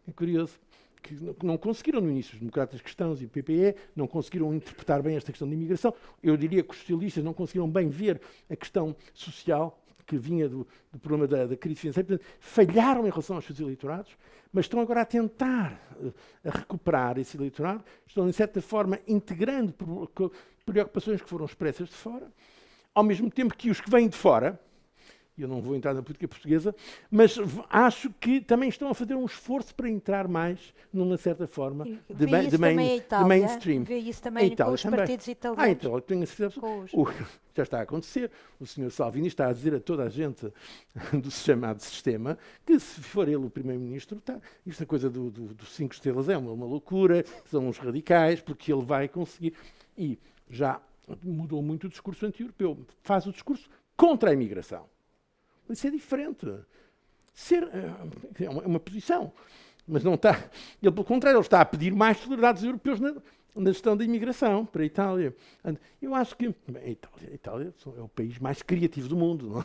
Speaker 4: É curioso que não conseguiram no início, os democratas cristãos e o PPE não conseguiram interpretar bem esta questão da imigração. Eu diria que os socialistas não conseguiram bem ver a questão social que vinha do problema da crise financeira. Portanto, falharam em relação aos seus eleitorados, mas estão agora a tentar a recuperar esse eleitorado, estão, de certa forma, integrando preocupações que foram expressas de fora, ao mesmo tempo que os que vêm de fora, eu não vou entrar na política portuguesa, mas acho que também estão a fazer um esforço para entrar mais, numa certa forma, de mainstream.
Speaker 3: Vê isso também com os partidos italianos.
Speaker 4: Então, tenho a certeza. Já está a acontecer. O Sr. Salvini está a dizer a toda a gente do chamado sistema que, se for ele o primeiro-ministro, esta coisa dos 5 estrelas é uma loucura, são uns radicais, porque ele vai conseguir. E já mudou muito o discurso anti-europeu. Faz o discurso contra a imigração. Isso é diferente. É uma posição. Mas não está. Ele, pelo contrário, ele está a pedir mais solidariedade dos europeus na gestão da imigração para a Itália. Eu acho que a Itália é o país mais criativo do mundo.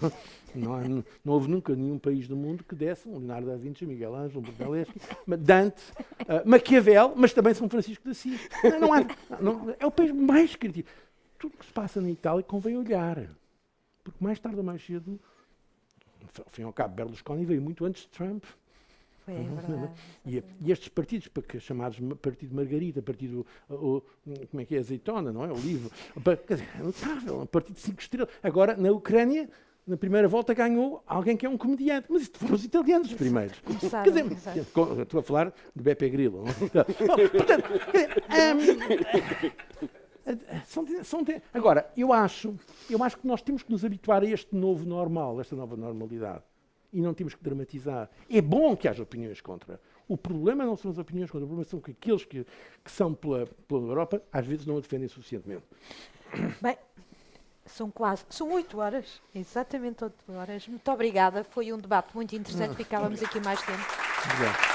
Speaker 4: Não houve nunca nenhum país do mundo que desse um Leonardo da Vinci, Miguel Ângelo, Brunelleschi, Dante, Maquiavel, mas também São Francisco de Assis. É o país mais criativo. Tudo o que se passa na Itália convém olhar. Porque mais tarde ou mais cedo, ao fim e ao cabo, Berlusconi veio muito antes de Trump.
Speaker 3: É verdade.
Speaker 4: E estes partidos, chamados Partido Margarida, Partido como é que é, Azeitona, não é? Olivo, quer dizer, é notável, um partido de 5 estrelas. Agora, na Ucrânia, na primeira volta ganhou alguém que é um comediante. Mas isto foram os italianos os primeiros. Quer dizer, estou a falar de Beppe Grillo. Portanto, agora, eu acho que nós temos que nos habituar a este novo normal, esta nova normalidade. E não temos que dramatizar. É bom que haja opiniões contra. O problema não são as opiniões contra, o problema são que aqueles que são pela Europa, às vezes não a defendem suficientemente.
Speaker 3: Bem, são 8 horas, exatamente 8 horas. Muito obrigada, foi um debate muito interessante, ficávamos aqui mais tempo.
Speaker 4: Obrigado.